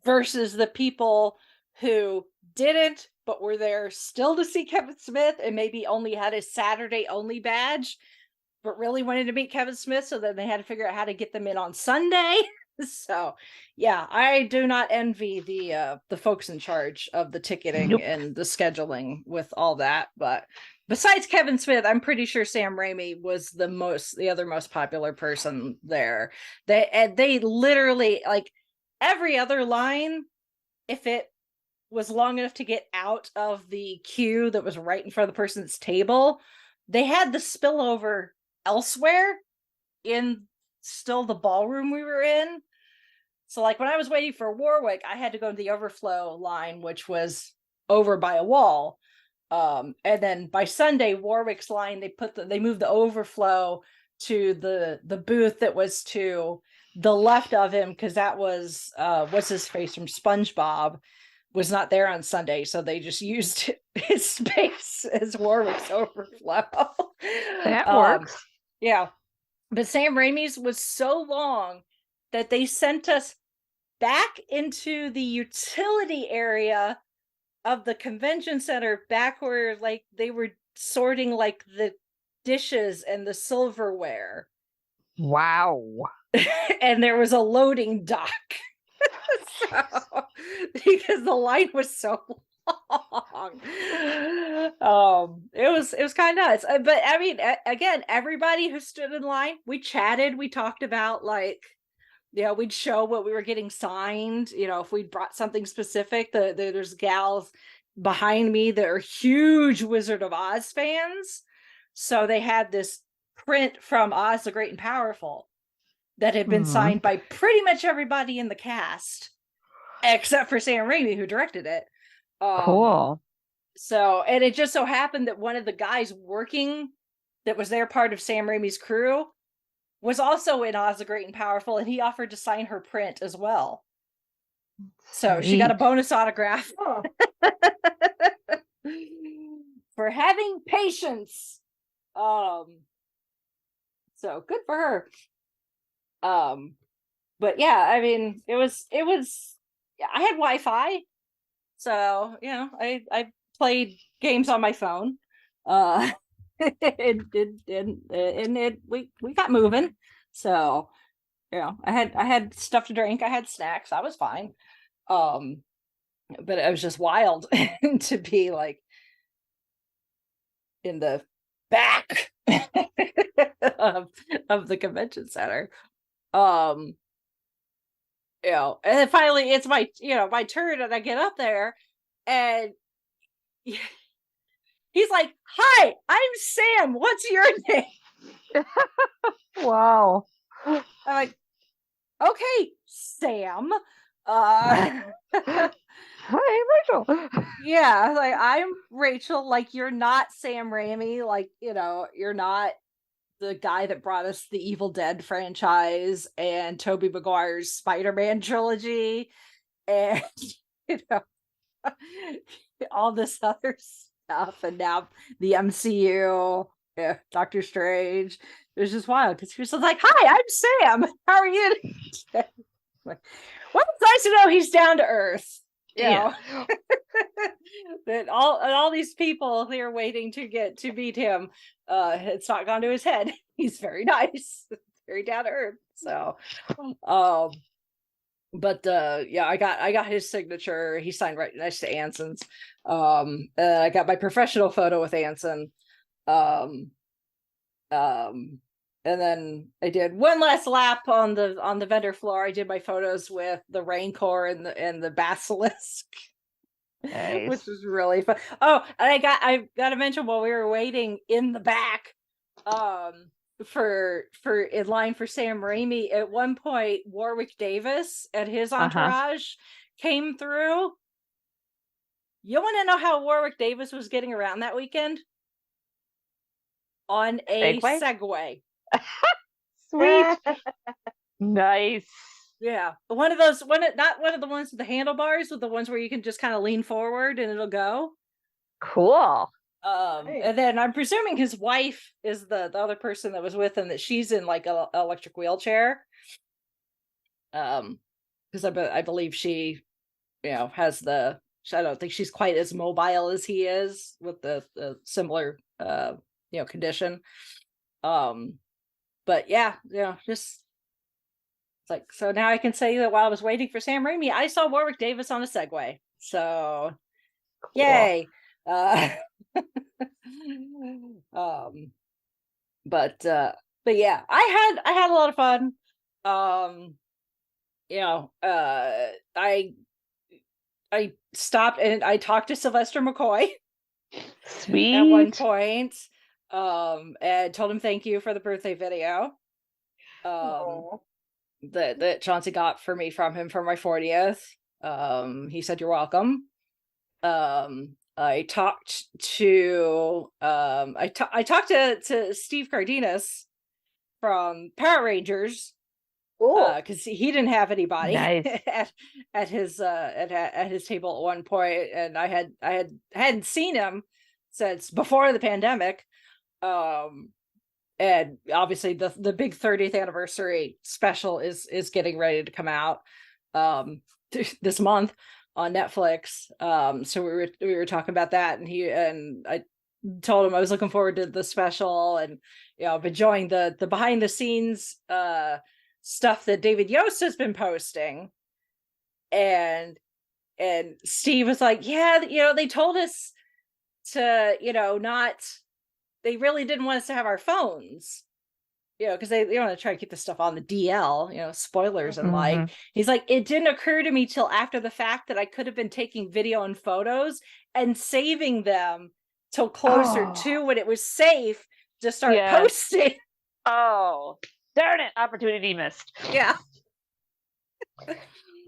versus the people who didn't, but were there still to see Kevin Smith and maybe only had a Saturday only badge, but really wanted to meet Kevin Smith. So then they had to figure out how to get them in on Sunday. So yeah, I do not envy the folks in charge of the ticketing Nope. and the scheduling with all that. But besides Kevin Smith, I'm pretty sure Sam Raimi was the other most popular person there. They literally, like, every other line, if it was long enough to get out of the queue that was right in front of the person's table, they had the spillover elsewhere in still the ballroom we were in. So like when I was waiting for Warwick, I had to go to the overflow line, which was over by a wall. And then by Sunday, Warwick's line, they moved the overflow to the booth that was to the left of him, because that was what's his face from SpongeBob was not there on Sunday, so they just used his space as Warwick's overflow. That works. Yeah. But Sam Raimi's was so long that they sent us back into the utility area of the convention center, back where like they were sorting like the dishes and the silverware. Wow. And there was a loading dock. So, because the line was so long. It was kind of nuts. But I mean, again, everybody who stood in line, we chatted, we talked about, like, we'd show what we were getting signed, if we'd brought something specific. There's gals behind me that are huge Wizard of Oz fans. So they had this print from Oz the Great and Powerful that had been signed by pretty much everybody in the cast, except for Sam Raimi, who directed it. Cool. So, and it just so happened that one of the guys working that was there, part of Sam Raimi's crew, was also in Oz the Great and Powerful, and he offered to sign her print as well. So she got a bonus autograph. Oh. For having patience. So good for her. But yeah, I mean, it was I had Wi-Fi, so I played games on my phone. We got moving. So I had stuff to drink, I had snacks, I was fine. But it was just wild to be like in the back of the convention center. And then finally it's my my turn, and I get up there, and he's like, "Hi, I'm Sam. What's your name?" Wow. I'm like, "Okay, Sam." Hi, Rachel. Yeah, like, I'm Rachel. Like, you're not Sam Raimi. Like, you're not the guy that brought us the Evil Dead franchise and Tobey Maguire's Spider-Man trilogy, and all this other stuff, and now the MCU, Doctor Strange. It was just wild because he was just like, "Hi, I'm Sam. How are you?" Like, well, it's nice to know he's down to earth. Yeah. That all these people here waiting to meet him, it's not gone to his head. He's very nice, very down to earth. So, but I got his signature. He signed right next to Anson's. I got my professional photo with Anson. And then I did one last lap on the vendor floor. I did my photos with the Rancor and the Basilisk. Nice. Which was really fun. Oh, and I got to mention while we were waiting in the back, for in line for Sam Raimi, at one point Warwick Davis and his entourage came through. You want to know how Warwick Davis was getting around that weekend? On a Segway. Sweet. Nice. Yeah, one of those, not one of the ones with the handlebars, with the ones where you can just kind of lean forward and it'll go. Cool. And then I'm presuming his wife is the other person that was with him, that she's in like a electric wheelchair. Because I believe she, has the. I don't think she's quite as mobile as he is with the similar condition. But yeah, just. Like, so now I can say that while I was waiting for Sam Raimi, I saw Warwick Davis on a Segway. So, cool. Yay! But yeah, I had a lot of fun. I stopped and I talked to Sylvester McCoy. Sweet. At one point, and told him thank you for the birthday video. That Chauncey got for me from him for my 40th. He said you're welcome. I talked to Steve Cardenas from Power Rangers, because he didn't have anybody at his table at one point, and I hadn't seen him since before the pandemic. And obviously the big 30th anniversary special is getting ready to come out this month on Netflix. So we were talking about that, and I told him I was looking forward to the special, and I've been enjoying the behind the scenes stuff that David Yost has been posting. And Steve was like, yeah, they told us to not. They really didn't want us to have our phones, because they want to try to keep this stuff on the DL, spoilers and like. He's like, it didn't occur to me till after the fact that I could have been taking video and photos and saving them till closer to when it was safe to start posting. Oh, darn it. Opportunity missed. Yeah.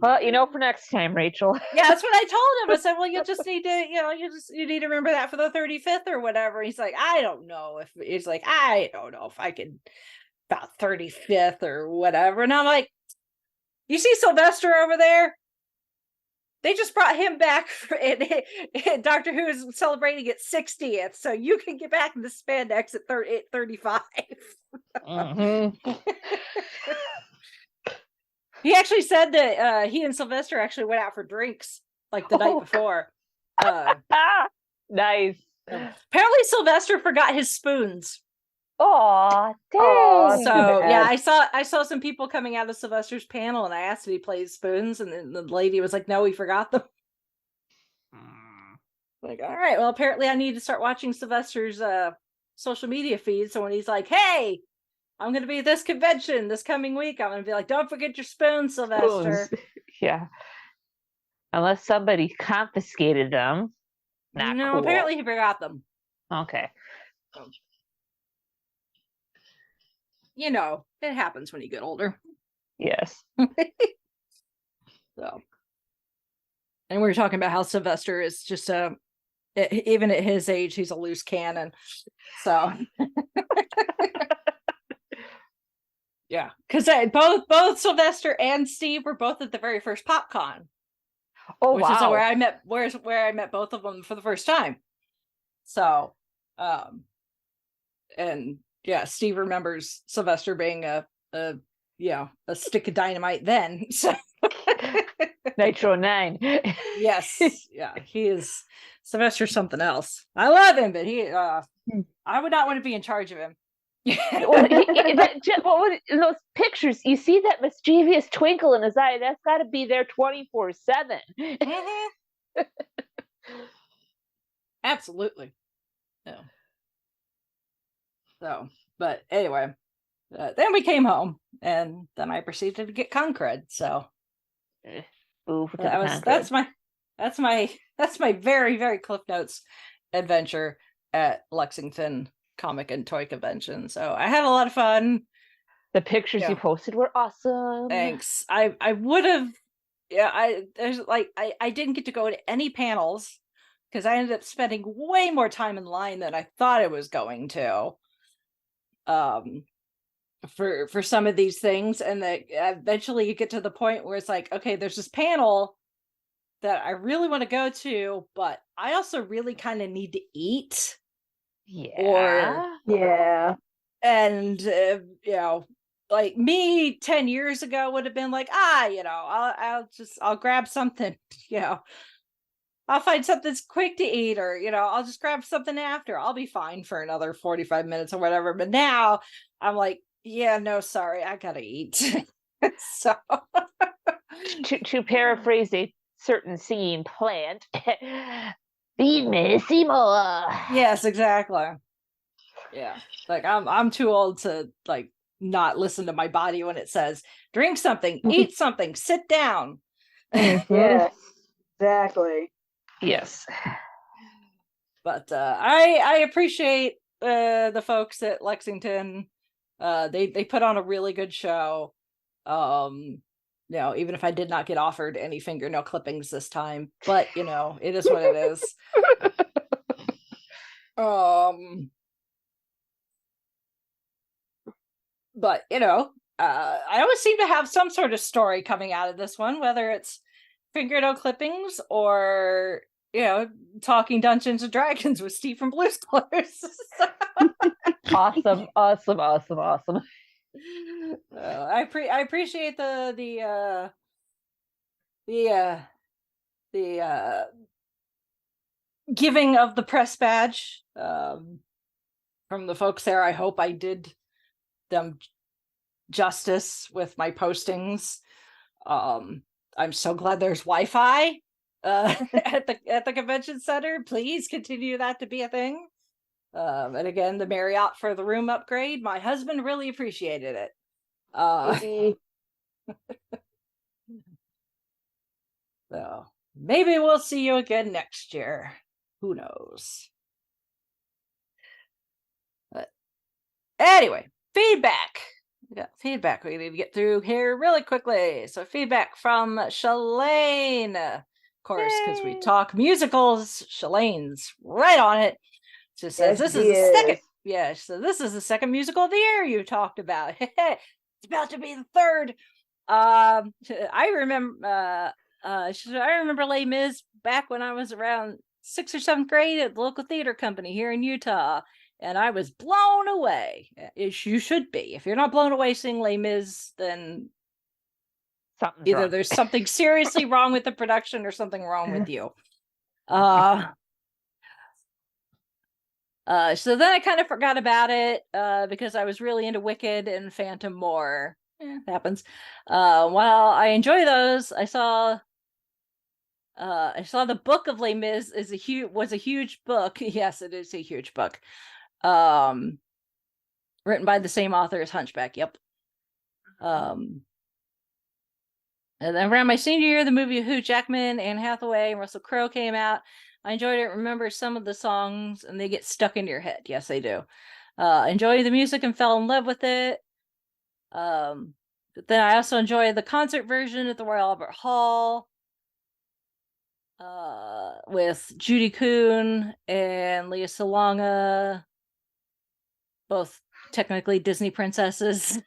Well, for next time, Rachel. Yeah, that's what I told him. I said, well, you just need to, you need to remember that for the 35th or whatever. He's like, I don't know if I could about 35th or whatever. And I'm like, you see Sylvester over there? They just brought him back and Doctor Who is celebrating its 60th. So you can get back in the spandex at 35. He actually said that he and Sylvester actually went out for drinks like the night before. Nice. Apparently Sylvester forgot his spoons. Oh, dang. So yeah, I saw some people coming out of Sylvester's panel, and I asked if he plays spoons, and then the lady was like, no, he forgot them. Like, all right, well, apparently I need to start watching Sylvester's social media feed. So when he's like, hey, I'm going to be at this convention this coming week, I'm going to be like, don't forget your spoons, Sylvester. Yeah. Unless somebody confiscated them. No, cool. Apparently he forgot them. Okay. It happens when you get older. Yes. So. And we were talking about how Sylvester is just even at his age, he's a loose cannon. So. Yeah, because both Sylvester and Steve were both at the very first PopCon. Oh, which is where I met both of them for the first time. So, and yeah, Steve remembers Sylvester being a stick of dynamite then. So Nitro 9. Yes, yeah, he is. Sylvester's something else. I love him, but I would not want to be in charge of him. Those pictures, you see that mischievous twinkle in his eye. That's got to be there 24/7. Absolutely. Yeah. So, but anyway, then we came home, and then I proceeded to get concred. So Ooh, that's my very, very Cliff Notes adventure at Lexington Comic and Toy Convention. So I had a lot of fun. the pictures you posted were awesome. Thanks. I would have, I didn't get to go to any panels because I ended up spending way more time in line than I thought I was going to. For some of these things, and that eventually you get to the point where it's like, okay, there's this panel that I really want to go to, but I also really kind of need to eat. Yeah. And like me 10 years ago would have been like, I'll grab something, I'll find something quick to eat, or I'll just grab something after, I'll be fine for another 45 minutes or whatever. But now I'm like, yeah, no, sorry, I gotta eat. So to paraphrase a certain singing plant, feed me some more. yes, exactly. Yeah, like I'm too old to like not listen to my body when it says drink something, eat something, sit down. Yes, exactly. Yes. But I appreciate the folks at Lexington. They put on a really good show. Even if I did not get offered any fingernail clippings this time, but it is what it is. But I always seem to have some sort of story coming out of this one, whether it's fingernail clippings or talking Dungeons and Dragons with Steve from Blue's Clues. Awesome. I appreciate the giving of the press badge from the folks there. I hope I did them justice with my postings. I'm so glad there's Wi-Fi at the convention center. Please continue that to be a thing. And again, the Marriott for the room upgrade, my husband really appreciated it. So maybe we'll see you again next year. Who knows? But anyway, feedback. We got feedback we need to get through here really quickly. So feedback from Shalane. Of course, because we talk musicals, Shalane's right on it. She says this is the second. Yeah, so this is the second musical of the year you talked about. It's about to be the third. I remember Les Mis back when I was around 6th or 7th grade at the local theater company here in Utah, and I was blown away. As you should be. If you're not blown away seeing Les Mis, then Something's either wrong. there's something seriously wrong with the production or something wrong with you. So then I kind of forgot about it because I was really into Wicked and Phantom more. Happens. While I enjoy those, I saw the book of Les Mis was a huge book. Yes, it is a huge book. Written by the same author as Hunchback. Yep. And then around my senior year, the movie Hugh Jackman, Anne Hathaway, and Russell Crowe came out. I enjoyed it. Remember some of the songs, and they get stuck into your head. Yes, they do. Enjoyed the music and fell in love with it. But then I also enjoyed the concert version at the Royal Albert Hall with Judy Kuhn and Lea Salonga, both technically Disney princesses.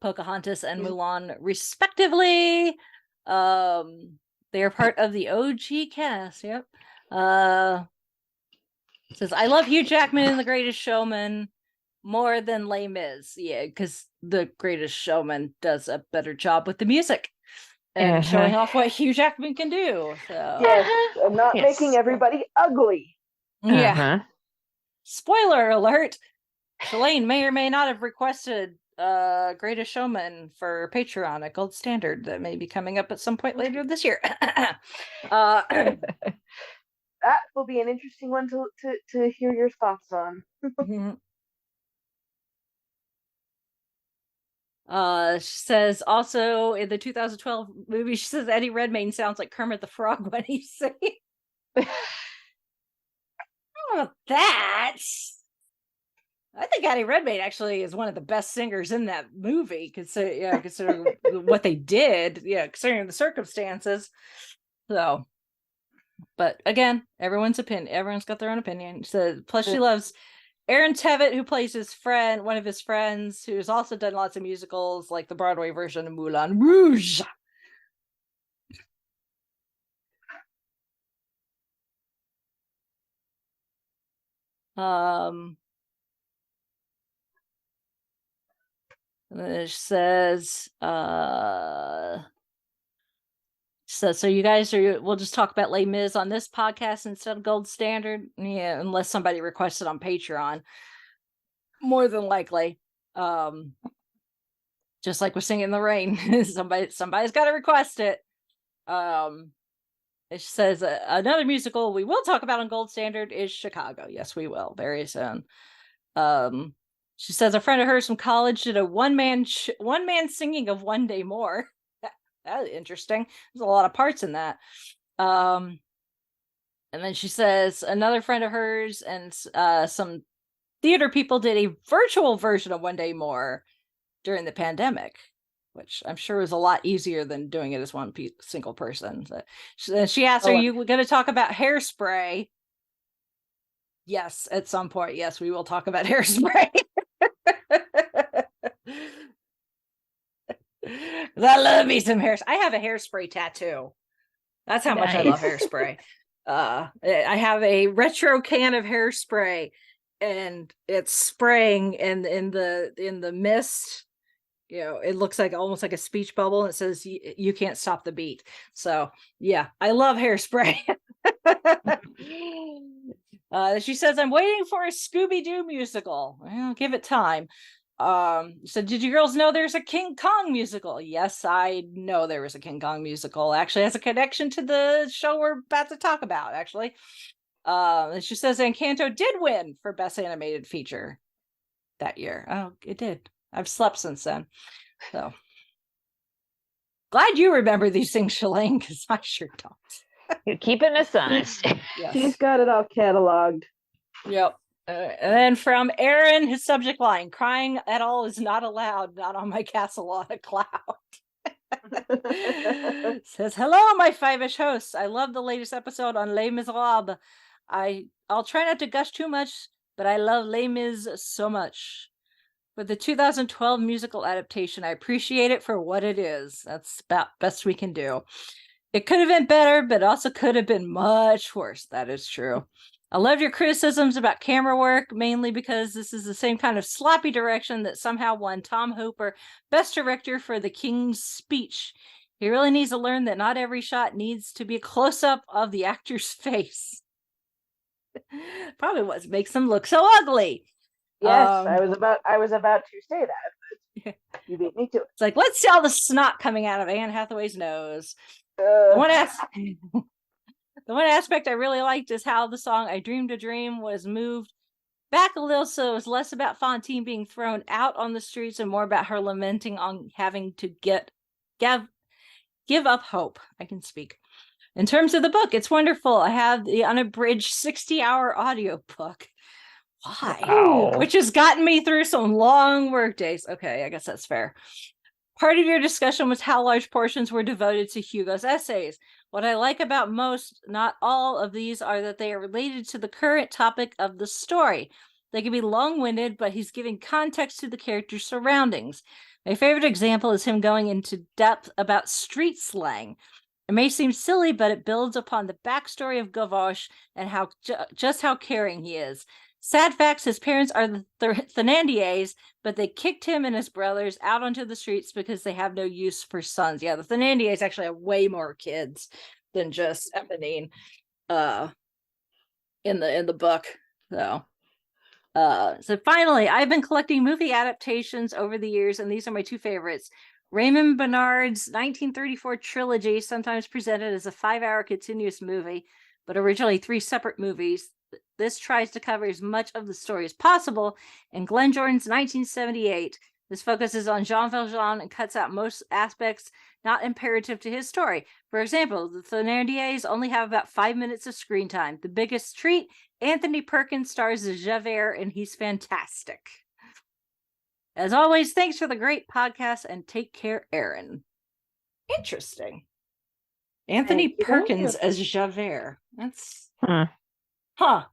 Pocahontas and Mulan, respectively. They are part of the OG cast. Yep. Says I love Hugh Jackman in The Greatest Showman more than Les Mis. Yeah, because The Greatest Showman does a better job with the music and showing off what Hugh Jackman can do. So. Yes, and not making everybody ugly. Yeah. Spoiler alert. Shalane may or may not have requested Greatest Showman for Patreon at Gold Standard that may be coming up at some point later this year. that will be an interesting one to hear your thoughts on. Mhm. She says also in the 2012 movie, she says Eddie Redmayne sounds like Kermit the Frog when he's singing. Oh, that. I think Eddie Redmayne actually is one of the best singers in that movie, considering what they did, considering the circumstances. So, but again, everyone's got their own opinion. So, plus she loves Aaron Tveit, who plays his friend, one of his friends, who's also done lots of musicals, like the Broadway version of Moulin Rouge. It says, so you guys we'll just talk about Les Mis on this podcast instead of Gold Standard. Yeah, unless somebody requested on Patreon. More than likely. Just like with Singing in the Rain. Somebody's got to request it. It says another musical we will talk about on Gold Standard is Chicago. Yes, we will very soon. She says a friend of hers from college did a one man singing of One Day More. That's interesting. There's a lot of parts in that. And then she says another friend of hers and some theater people did a virtual version of One Day More during the pandemic, which I'm sure was a lot easier than doing it as one single person. So she asked, are you going to talk about Hairspray? Yes, at some point. Yes, we will talk about Hairspray. I love me some Hairspray. I have a Hairspray tattoo. That's how much I love Hairspray. I have a retro can of Hairspray, and it's spraying in the mist. It looks like almost like a speech bubble, and it says you can't stop the beat. So yeah, I love Hairspray. She says I'm waiting for a Scooby-Doo musical. Well, give it time. So did you girls know there's a King Kong musical? Yes, I know there was a King Kong musical. Actually has a connection to the show we're about to talk about, actually. She says Encanto did win for Best Animated Feature that year. Oh, it did. I've slept since then. So glad you remember these things, Shalane, because I sure don't. You're keeping us honest. Yes. She's got it all cataloged. Yep. And then from Aaron, his subject line, crying at all is not allowed, not on my castle on a cloud. Says, hello, my five-ish hosts. I love the latest episode on Les Miserables. I'll try not to gush too much, but I love Les Mis so much. With the 2012 musical adaptation, I appreciate it for what it is. That's about best we can do. It could have been better, but also could have been much worse. That is true. I love your criticisms about camera work, mainly because this is the same kind of sloppy direction that somehow won Tom Hooper Best Director for The King's Speech. He really needs to learn that not every shot needs to be a close-up of the actor's face. Probably what makes them look so ugly. Yes, I was about to say that, but you beat me to it. It's like, let's see all the snot coming out of Anne Hathaway's nose. The one aspect I really liked is how the song I Dreamed a Dream was moved back a little, so it was less about Fantine being thrown out on the streets and more about her lamenting on having to give up hope. I can speak. In terms of the book, it's wonderful. I have the unabridged 60-hour audiobook. Why? Wow. Which has gotten me through some long work days. Okay, I guess that's fair. Part of your discussion was how large portions were devoted to Hugo's essays. What I like about most, not all of these, are that they are related to the current topic of the story. They can be long-winded, but he's giving context to the character's surroundings. My favorite example is him going into depth about street slang. It may seem silly, but it builds upon the backstory of Gavroche and how just how caring he is. Sad facts, his parents are the Thénardiers, but they kicked him and his brothers out onto the streets because they have no use for sons. Yeah, the Thénardiers actually have way more kids than just Eponine in the book. So finally, I've been collecting movie adaptations over the years, and these are my two favorites. Raymond Bernard's 1934 trilogy, sometimes presented as a 5-hour continuous movie, but originally 3 separate movies. This tries to cover as much of the story as possible. In Glenn Jordan's 1978, this focuses on Jean Valjean and cuts out most aspects not imperative to his story. For example, the Thénardiers only have about 5 minutes of screen time. The biggest treat, Anthony Perkins stars as Javert, and he's fantastic. As always, thanks for the great podcast, and take care, Aaron. Interesting. Anthony Thank you. Perkins as Javert. That's... Huh. Huh.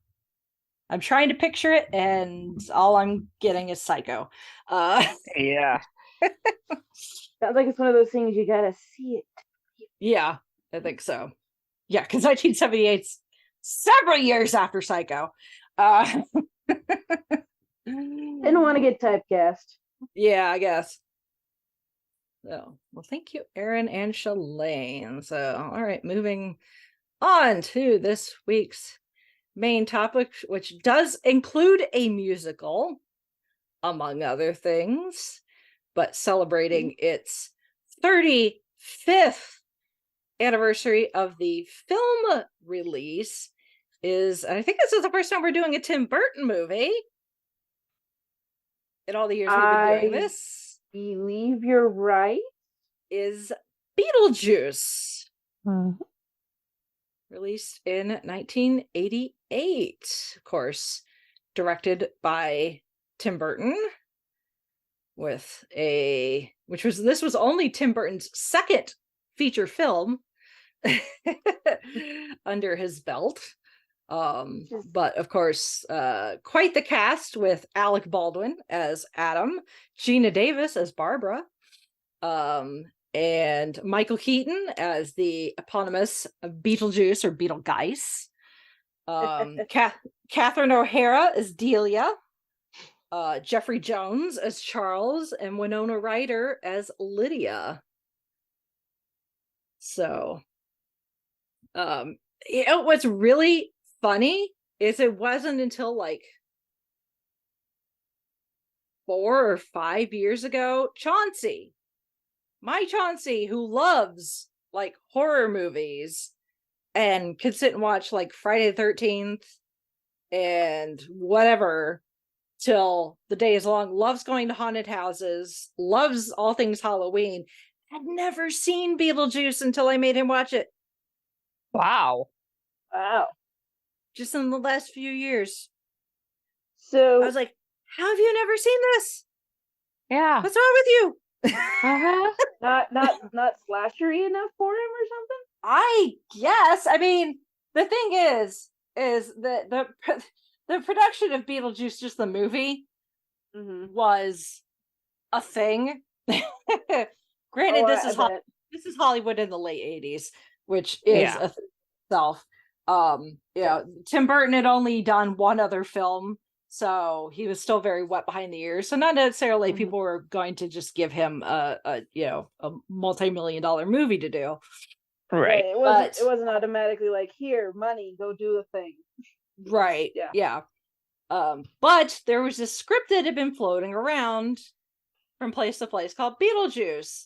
I'm trying to picture it, and all I'm getting is Psycho. Yeah. Sounds like it's one of those things you gotta see it. Yeah, I think so. Yeah, because 1978's several years after Psycho. Didn't want to get typecast. Yeah, I guess. So, well, thank you, Aaron and Shalane. So, all right, moving on to this week's main topic, which does include a musical, among other things, but celebrating its 35th anniversary of the film release is, I think this is the first time we're doing a Tim Burton movie in all the years we've been doing this. Believe you're right. Is Beetlejuice, Mhm. released in 1988, of course, directed by Tim Burton, with this was only Tim Burton's second feature film under his belt. But of course, quite the cast, with Alec Baldwin as Adam, Gina Davis as Barbara, and Michael Keaton as the eponymous Beetlejuice or Beetlegeist. Catherine O'Hara as Delia, Jeffrey Jones as Charles, and Winona Ryder as Lydia. So, what's really funny is it wasn't until like 4 or 5 years ago, my Chauncey, who loves like horror movies and could sit and watch like Friday the 13th and whatever till the day is long, loves going to haunted houses, loves all things Halloween, had never seen Beetlejuice until I made him watch it. Wow. Wow. Just in the last few years. So I was like, how have you never seen this? Yeah. What's wrong with you? Uh-huh. not slashery enough for him or something? I guess. I mean, the thing is the production of Beetlejuice, just the movie, was a thing. Granted, this is Hollywood in the late 80s, which is a thing itself. Tim Burton had only done one other film, so he was still very wet behind the ears. So not necessarily people were going to just give him a multi-million-dollar movie to do. Right. It wasn't automatically like, here, money, go do the thing. Right. Yeah. But there was a script that had been floating around from place to place called Beetlejuice.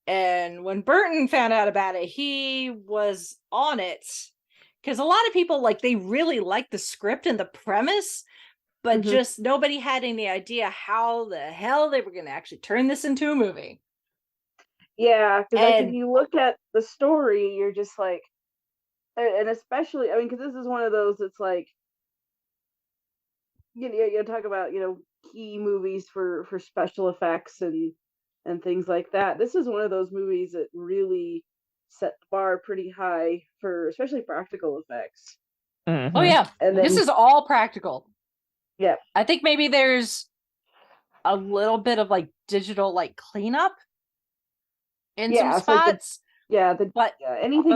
And when Burton found out about it, he was on it. Because a lot of people, like, they really liked the script and the premise, but just nobody had any idea how the hell they were going to actually turn this into a movie. Yeah, because if you look at the story, you're just like, and especially, I mean, because this is one of those that's like, you talk about, key movies for special effects and things like that. This is one of those movies that really set the bar pretty high for especially practical effects. Oh yeah, and then, this is all practical. Yeah, I think maybe there's a little bit of like digital like cleanup in some spots. Anything but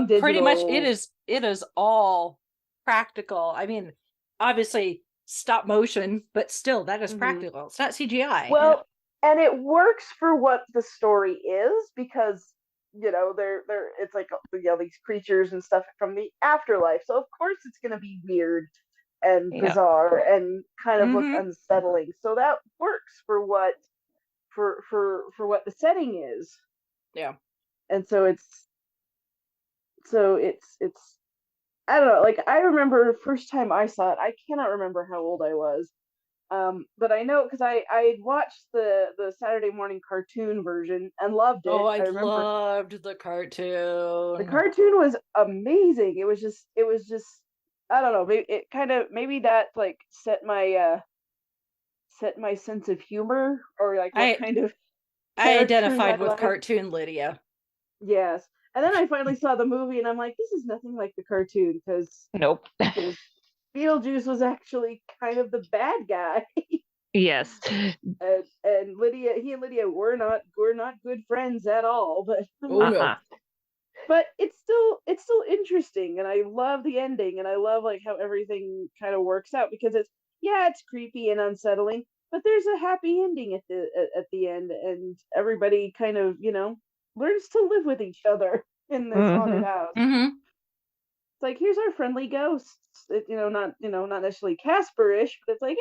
digital. Pretty much it is all practical. I mean, obviously stop motion, but still that is practical. It's not CGI. Well, and it works for what the story is, because they're it's like these creatures and stuff from the afterlife. So of course it's going to be weird and bizarre and kind of look unsettling. So that works for what what the setting is. Yeah. And so it's I don't know. Like I remember the first time I saw it, I cannot remember how old I was. But I know because I watched the Saturday morning cartoon version and loved Oh, it. I I remember loved the the cartoon. cartoon was amazing. It was just I don't know. Maybe it kind of maybe that like set my sense of humor or like what I kind of I characters I identified with like. cartoon Lydia. Yes. And then I finally saw the movie and I'm like, this is nothing like the cartoon Nope. because Beetlejuice was actually kind of the bad guy. Yes. And he and Lydia were not good friends at all. But Oh no. Uh-uh. but it's still interesting, and I love the ending, and I love like how everything kind of works out because it's creepy and unsettling, but there's a happy ending at the end, and everybody kind of learns to live with each other in this haunted Hmm. house. Mm-hmm. It's like here's our friendly ghosts. Not necessarily Casperish, but it's like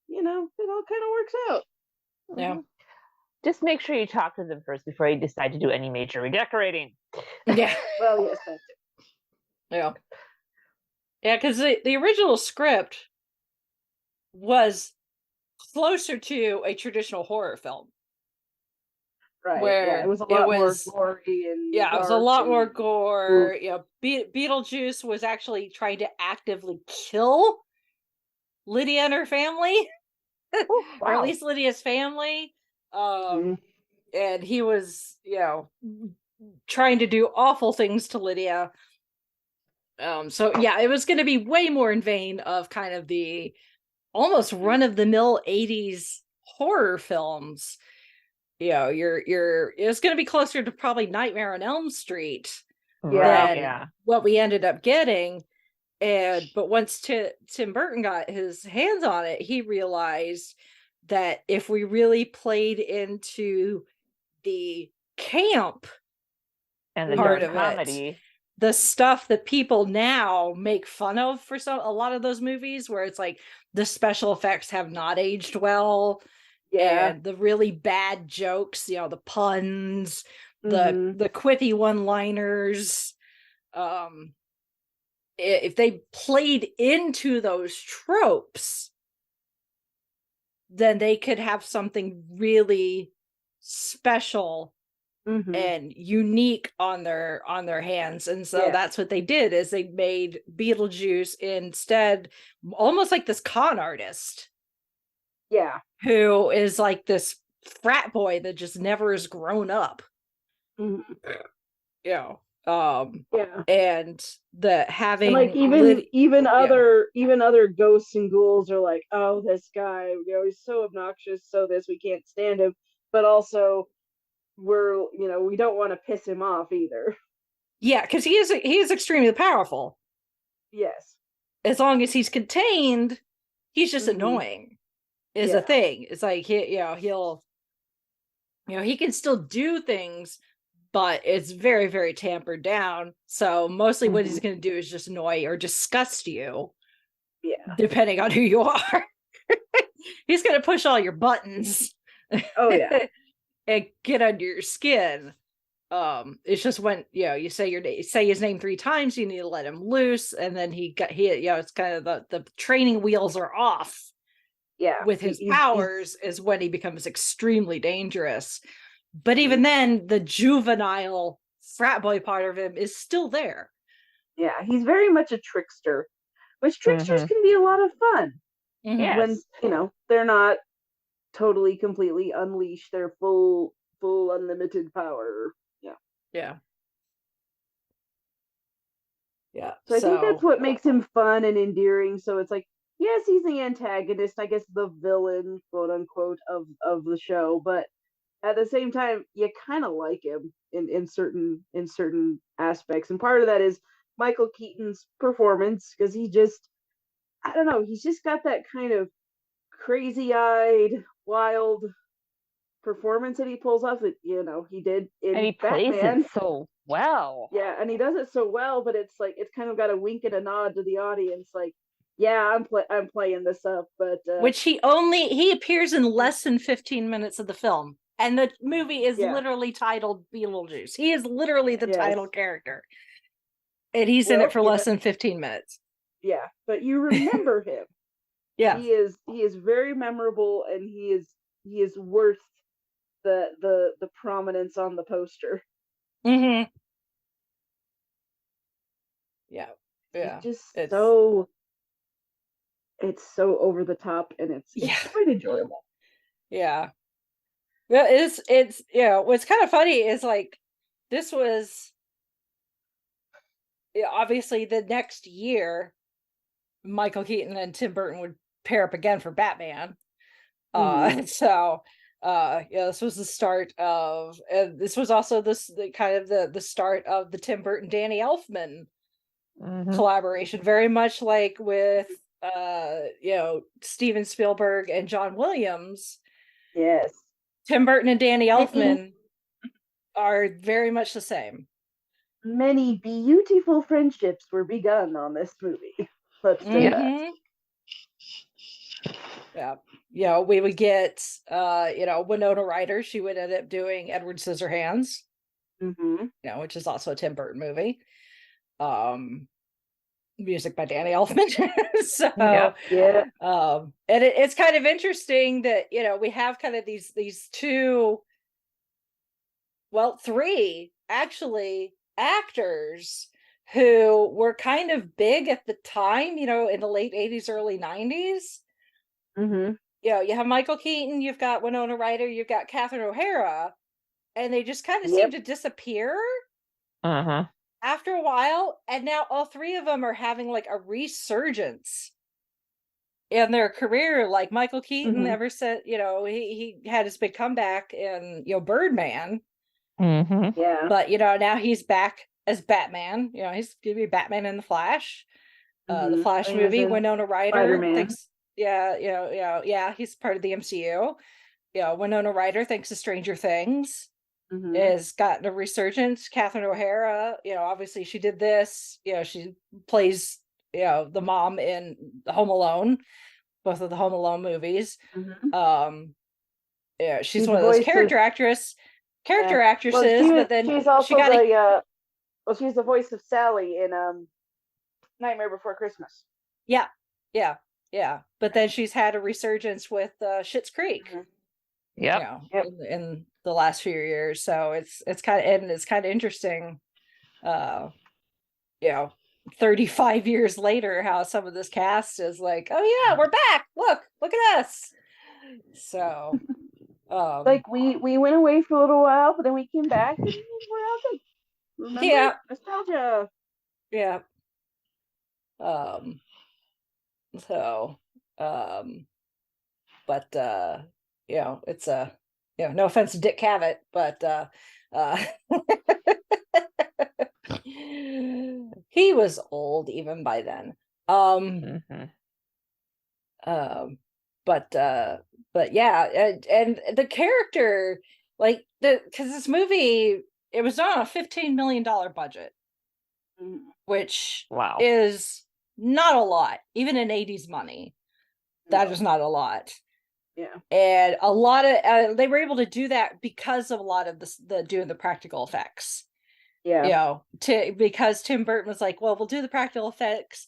it all kind of works out. Yeah. Just make sure you talk to them first before you decide to do any major redecorating. Yeah. Well, yes, that's it. Yeah. Yeah, because the original script was closer to a traditional horror film. Right. Where Yeah, it was a it lot more was gory and yeah, it was a dark lot more and gore. You know, Beetlejuice was actually trying to actively kill Lydia and her family, oh, or at wow. least Lydia's family. Mhm. And he was, trying to do awful things to Lydia. So yeah, it was going to be way more in vein of kind of the almost run-of-the-mill 80s horror films. It's going to be closer to probably Nightmare on Elm Street Yeah. than Yeah. what we ended up getting. But once Tim Burton got his hands on it, he realized that if we really played into the camp And the part dark of it, comedy. the stuff that people now make fun of for a lot of those movies, where it's like the special effects have not aged well, Yeah. and the really bad jokes, the puns, Mhm. the quippy one-liners, if they played into those tropes, then they could have something really special Mhm. and unique on their hands. And so Yeah. that's what they did, is they made Beetlejuice instead almost like this con artist Yeah. who is like this frat boy that just never has grown up. Mhm. Yeah. Yeah. And the And having like even other ghosts and ghouls are like, oh, this guy, he's so obnoxious, so this we can't stand him, but also we don't want to piss him off either. yeah, because he is extremely powerful. Yes. As long as he's contained, he's just Mhm. annoying. Is Yeah. a thing. It's like he'll he can still do things, but it's very, very tampered down. So mostly what he's Mhm. going to do is just annoy or disgust you, Yeah. depending on who you are. He's going to push all your buttons. Oh yeah. And get under your skin. It's just when you say his name 3 times, you need to let him loose, and then it's kind of the training wheels are off. Yeah. With his powers is when he becomes extremely dangerous. But even Mhm. then, the juvenile frat boy part of him is still there. Yeah, he's very much a trickster, which tricksters Mhm. can be a lot of fun when Yes. they're not totally completely unleash their full unlimited power. Yeah. Yeah. Yeah. So I think that's what makes him fun and endearing. So it's like, yes, he's the antagonist, I guess the villain, quote unquote, of the show, but at the same time, you kind of like him in certain aspects. And part of that is Michael Keaton's performance, because I don't know, he's just got that kind of crazy-eyed, wild performance that he pulls off that he did in And he plays Batman. it so well. Yeah, and he does it so well, but it's like it's kind of got a wink and a nod to the audience, like, yeah, I'm playing this up, but which he appears in less than 15 minutes of the film, and the movie is literally titled Beetlejuice. He is literally the title character. And he's in Well, it for less than 15 minutes. Yeah, but you remember him. Yeah. He is very memorable, and he is worth the prominence on the poster. Mm-hmm. Yeah. Yeah. He's just It's so over the top, and it's Yeah. quite enjoyable. Yeah. Well, it's what's kind of funny is like this was obviously the next year Michael Keaton and Tim Burton would pair up again for Batman. So this was the start of, and this was also the start of the Tim Burton Danny Elfman collaboration, very much like with Steven Spielberg and John Williams. Yes. Tim Burton and Danny Elfman are very much the same. Many beautiful friendships were begun on this movie. Let's say that. Yeah. We would get Winona Ryder. She would end up doing Edward Scissorhands. Which is also a Tim Burton movie. Music by Danny Elfman. So yeah. And it's kind of interesting that we have kind of these three actually actors who were kind of big at the time, in the late 80s, early 90s. You have Michael Keaton, you've got Winona Ryder, you've got Catherine O'Hara, and they just kind of seem to disappear after a while, and now all three of them are having like a resurgence in their career. Like Michael Keaton ever said, he had his big comeback in Birdman. Yeah. But now he's back as Batman. He's gonna be Batman in the Flash. The Flash movie. Winona Ryder thinks he's part of the MCU. Winona Ryder, thanks to Stranger Things, has gotten a resurgence. Catherine O'Hara, obviously she did this. She plays the mom in Home Alone, both of the Home Alone movies. She's one of those actresses. But then she's also she's the voice of Sally in Nightmare Before Christmas. Yeah. But then she's had a resurgence with Schitt's Creek. In the last few years. So it's kind of interesting. 35 years later, how some of this cast is like, oh yeah, we're back. Look at us. So like we went away for a little while, but then we came back and we're all good. Remember? Nostalgia. Yeah. But it's no offense to Dick Cavett, but he was old even by then. But yeah, and the character, like because this movie, it was on a $15 million budget, which is not a lot, even in 80s money. That is not a lot. Yeah. And a lot of they were able to do that because of a lot of the doing the practical effects. Yeah. Because Tim Burton was like, well, we'll do the practical effects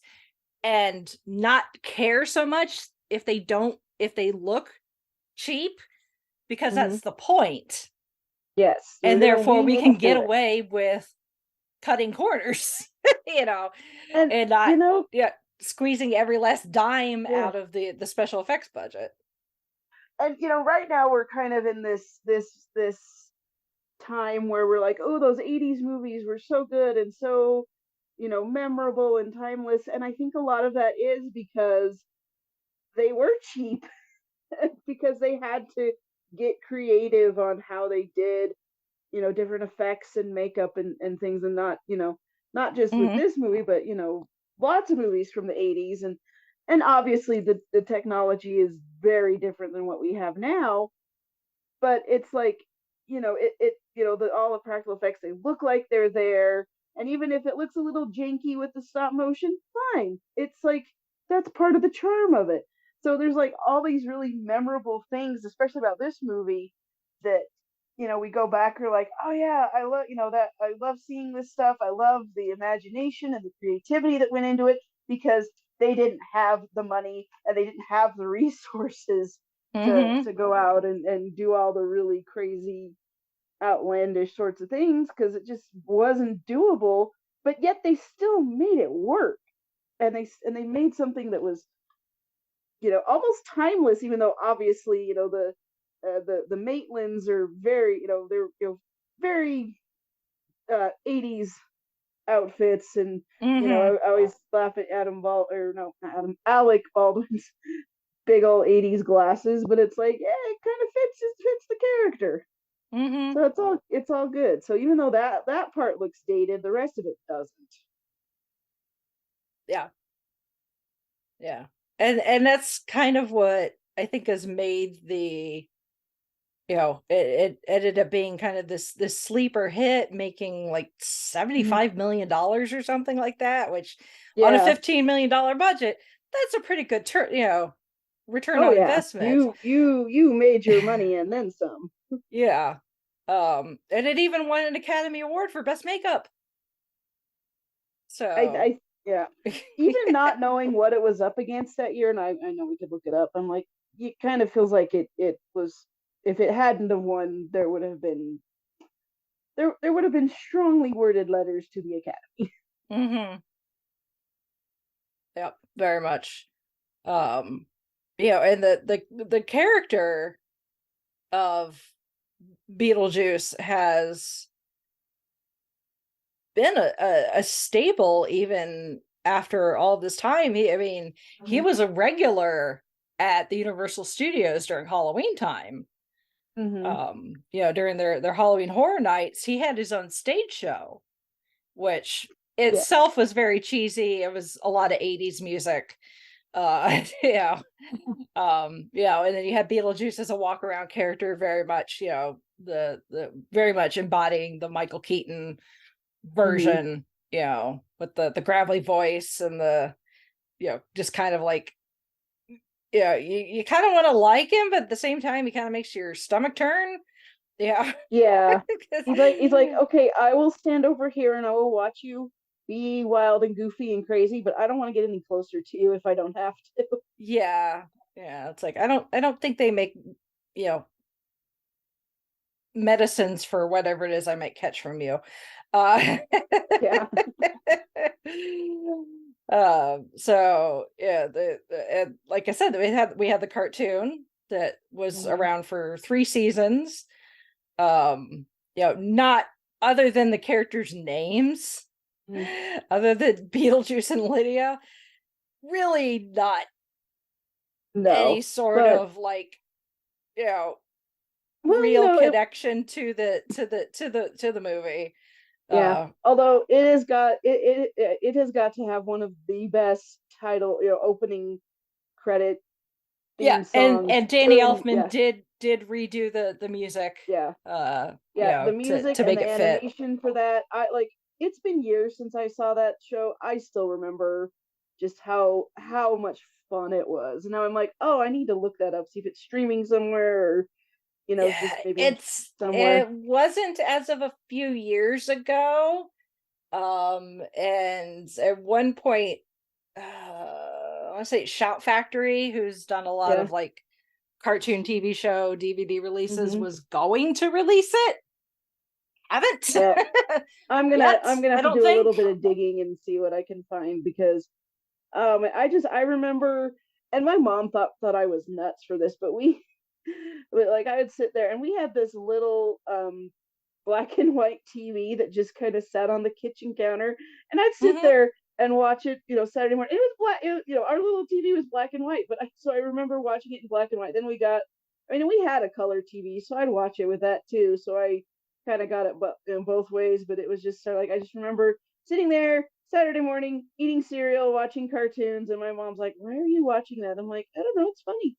and not care so much if they look cheap, because that's the point. Yes. And therefore we can get away with cutting corners, and not squeezing every last dime out of the special effects budget. And right now we're kind of in this time where we're like, oh, those 80s movies were so good and so memorable and timeless, and I think a lot of that is because they were cheap because they had to get creative on how they did different effects and makeup and things, and not just with this movie, but lots of movies from the 80s, and obviously the technology is very different than what we have now, but it's like all the practical effects, they look like they're there, and even if it looks a little janky with the stop motion, fine, it's like that's part of the charm of it. So there's like all these really memorable things, especially about this movie, that we go back, we're like, oh yeah, I love, that I love seeing this stuff. I love the imagination and the creativity that went into it, because they didn't have the money and they didn't have the resources to go out and do all the really crazy, outlandish sorts of things, because it just wasn't doable. But yet they still made it work, and they made something that was, almost timeless, even though obviously, the Maitlands are very, they're, very 80s outfits, and I always laugh at Alec Baldwin's big old 80s glasses, but it's like, yeah, it kind of fits the character. So it's all good. So even though that part looks dated, the rest of it doesn't. Yeah. And that's kind of what I think has made the, it ended up being kind of this sleeper hit, making like $75 million or something like that, which on a $15 million budget, that's a pretty good return on investment. You made your money and then some. Yeah. And it even won an Academy Award for Best Makeup. So yeah, even not knowing what it was up against that year, and I know we could look it up, I'm like, it kind of feels like it was, if it hadn't have won, there would have been strongly worded letters to the Academy. Yep, very much. And the character of Beetlejuice has been a staple even after all this time. He was a regular at the Universal Studios during Halloween time. During their Halloween Horror Nights, he had his own stage show, which itself was very cheesy. It was a lot of 80s music. And then you had Beetlejuice as a walk around character, very much, the very much embodying the Michael Keaton version, with the gravelly voice and the, just kind of like, you kind of want to like him, but at the same time, he kind of makes your stomach turn. Yeah. He's like, okay, I will stand over here and I will watch you be wild and goofy and crazy, but I don't want to get any closer to you if I don't have to. Yeah. It's like, I don't think they make, medicines for whatever it is I might catch from you. Yeah. So yeah, and like I said, we had the cartoon that was around for 3 seasons. Not other than the characters' names, other than Beetlejuice and Lydia, really not any sort of like, real connection to the movie. Yeah. Although it has got to have one of the best title, opening credit theme songs. And Danny Elfman did redo the music. The music to make and it the animation for that. It's been years since I saw that show. I still remember just how much fun it was. And now I'm like, oh, I need to look that up, see if it's streaming somewhere, or just maybe somewhere. It wasn't as of a few years ago. And at one point, I want to say Shout Factory, who's done a lot of like cartoon TV show DVD releases, was going to release it. Haven't. Yeah. I'm gonna have to do a little bit of digging and see what I can find, because I remember, and my mom thought I was nuts for this, but I would sit there and we had this little black and white TV that just kind of sat on the kitchen counter, and I'd sit there and watch it, Saturday morning. It was black, our little TV was black and white, but so I remember watching it in black and white. Then we had a color TV, so I'd watch it with that too. So I kind of got it both ways, but it was just sort of like, I just remember sitting there Saturday morning, eating cereal, watching cartoons, and my mom's like, "Why are you watching that?" I'm like, "I don't know, it's funny."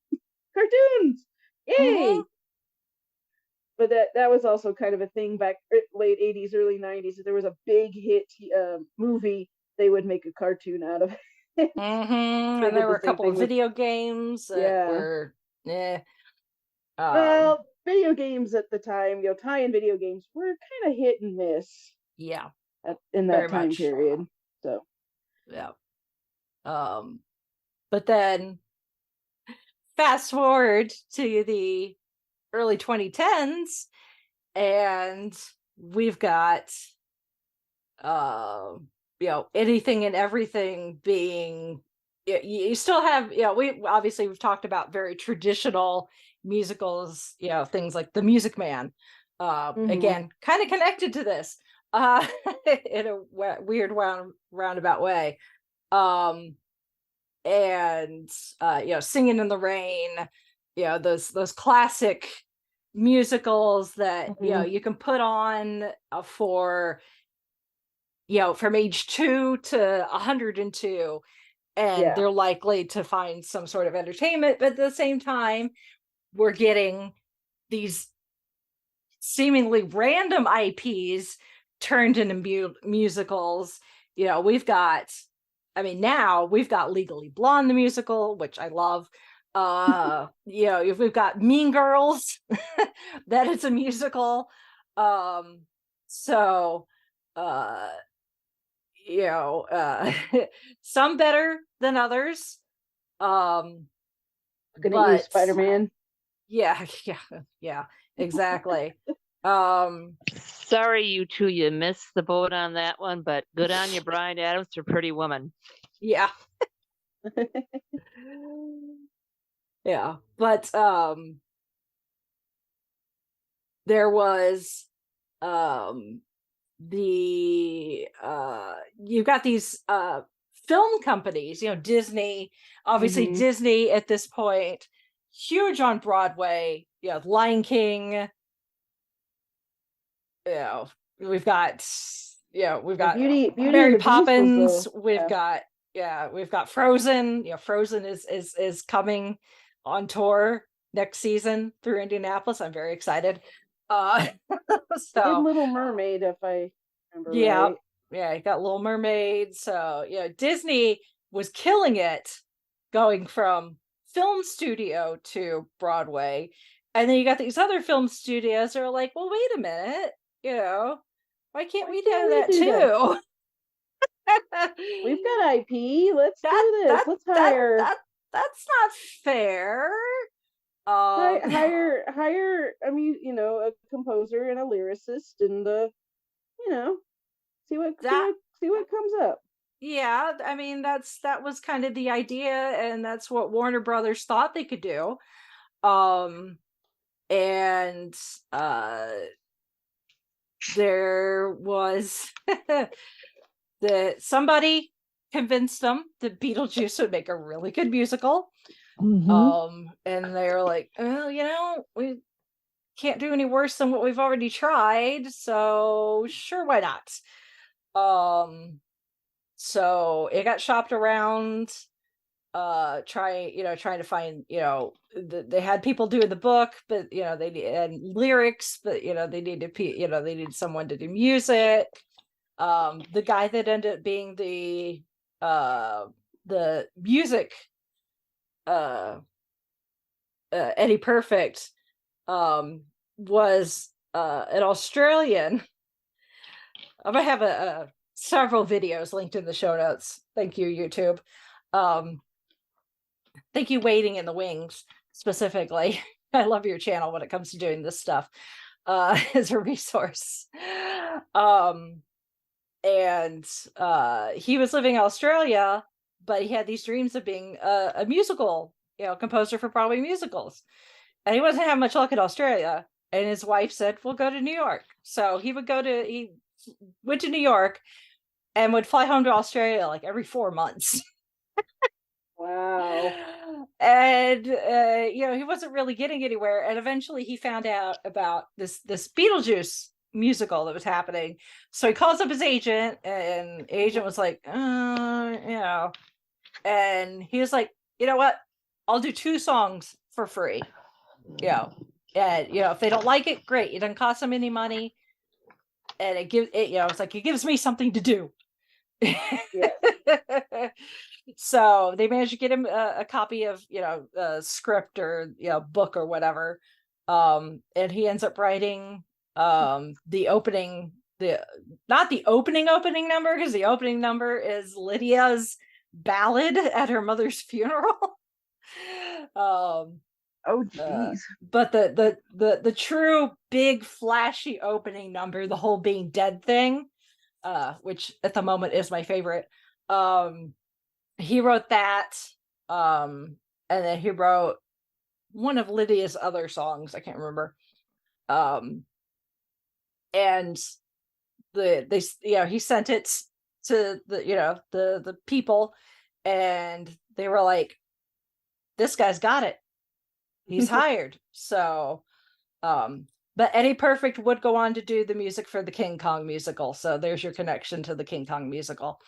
Cartoons. Yay! But that was also kind of a thing back late 80s, early 90s. If there was a big hit movie, they would make a cartoon out of it. And there were a couple of video games that were well, video games at the time, tie-in video games were kind of hit and miss Yeah, in very that time much. period. So yeah. But then fast forward to the early 2010s, and we've got anything and everything being, you still have, we've talked about very traditional musicals, things like The Music Man, again, kind of connected to this, in a weird roundabout way. And Singing in the Rain, those classic musicals that you can put on for from age 2 to 102, and they're likely to find some sort of entertainment, but at the same time we're getting these seemingly random IPs turned into musicals. We've got Legally Blonde the musical, which I love. If we've got Mean Girls, that it's a musical. Some better than others. Gonna use Spider-Man. Yeah, exactly. Sorry, you two, you missed the boat on that one, but good on you, Bryan Adams, for Pretty Woman. Yeah. Yeah, but there was you've got these film companies, Disney, obviously. Disney at this point, huge on Broadway, Lion King, we've got Beauty Mary and the Beast was Poppins, we've got Frozen. Frozen is coming on tour next season through Indianapolis. I'm very excited. Did Little Mermaid, if I remember right. Yeah, you got Little Mermaid. So Disney was killing it, going from film studio to Broadway, and then you got these other film studios that are like, well, wait a minute, why can't we do that too? We've got IP. Let's do this. Let's hire. That's not fair. Hire. I mean, a composer and a lyricist, and see what comes up. Yeah, I mean that was kind of the idea, and that's what Warner Brothers thought they could do. And there was that somebody convinced them that Beetlejuice would make a really good musical. And they were like, well, we can't do any worse than what we've already tried, so sure, why not? So it got shopped around, trying to find, they had people doing the book, but they had lyrics, but they needed someone to do music. The guy that ended up being the music, Eddie Perfect, was an Australian. I'm gonna have several videos linked in the show notes. Thank you, YouTube. Thank you, Waiting in the Wings, specifically. I love your channel when it comes to doing this stuff as a resource. And he was living in Australia, but he had these dreams of being a musical, composer for Broadway musicals. And he wasn't having much luck in Australia. And his wife said, "We'll go to New York." So he went to New York and would fly home to Australia like every 4 months. Wow. And he wasn't really getting anywhere. And eventually he found out about this Beetlejuice musical that was happening. So he calls up his agent, and the agent was like, and he was like, you know what? I'll do 2 songs for free. And if they don't like it, great. It doesn't cost them any money. And it's like, it gives me something to do. So they managed to get him a copy of a script or book or whatever, And he ends up writing the opening, not the opening number, because the opening number is Lydia's ballad at her mother's funeral. Oh, jeez. But the true big flashy opening number, the whole being dead thing, which at the moment is my favorite. He wrote that, and then he wrote one of Lydia's other songs. I can't remember. And he sent it to the people, and they were like, "This guy's got it. He's hired." So, but Eddie Perfect would go on to do the music for the King Kong musical. So there's your connection to the King Kong musical.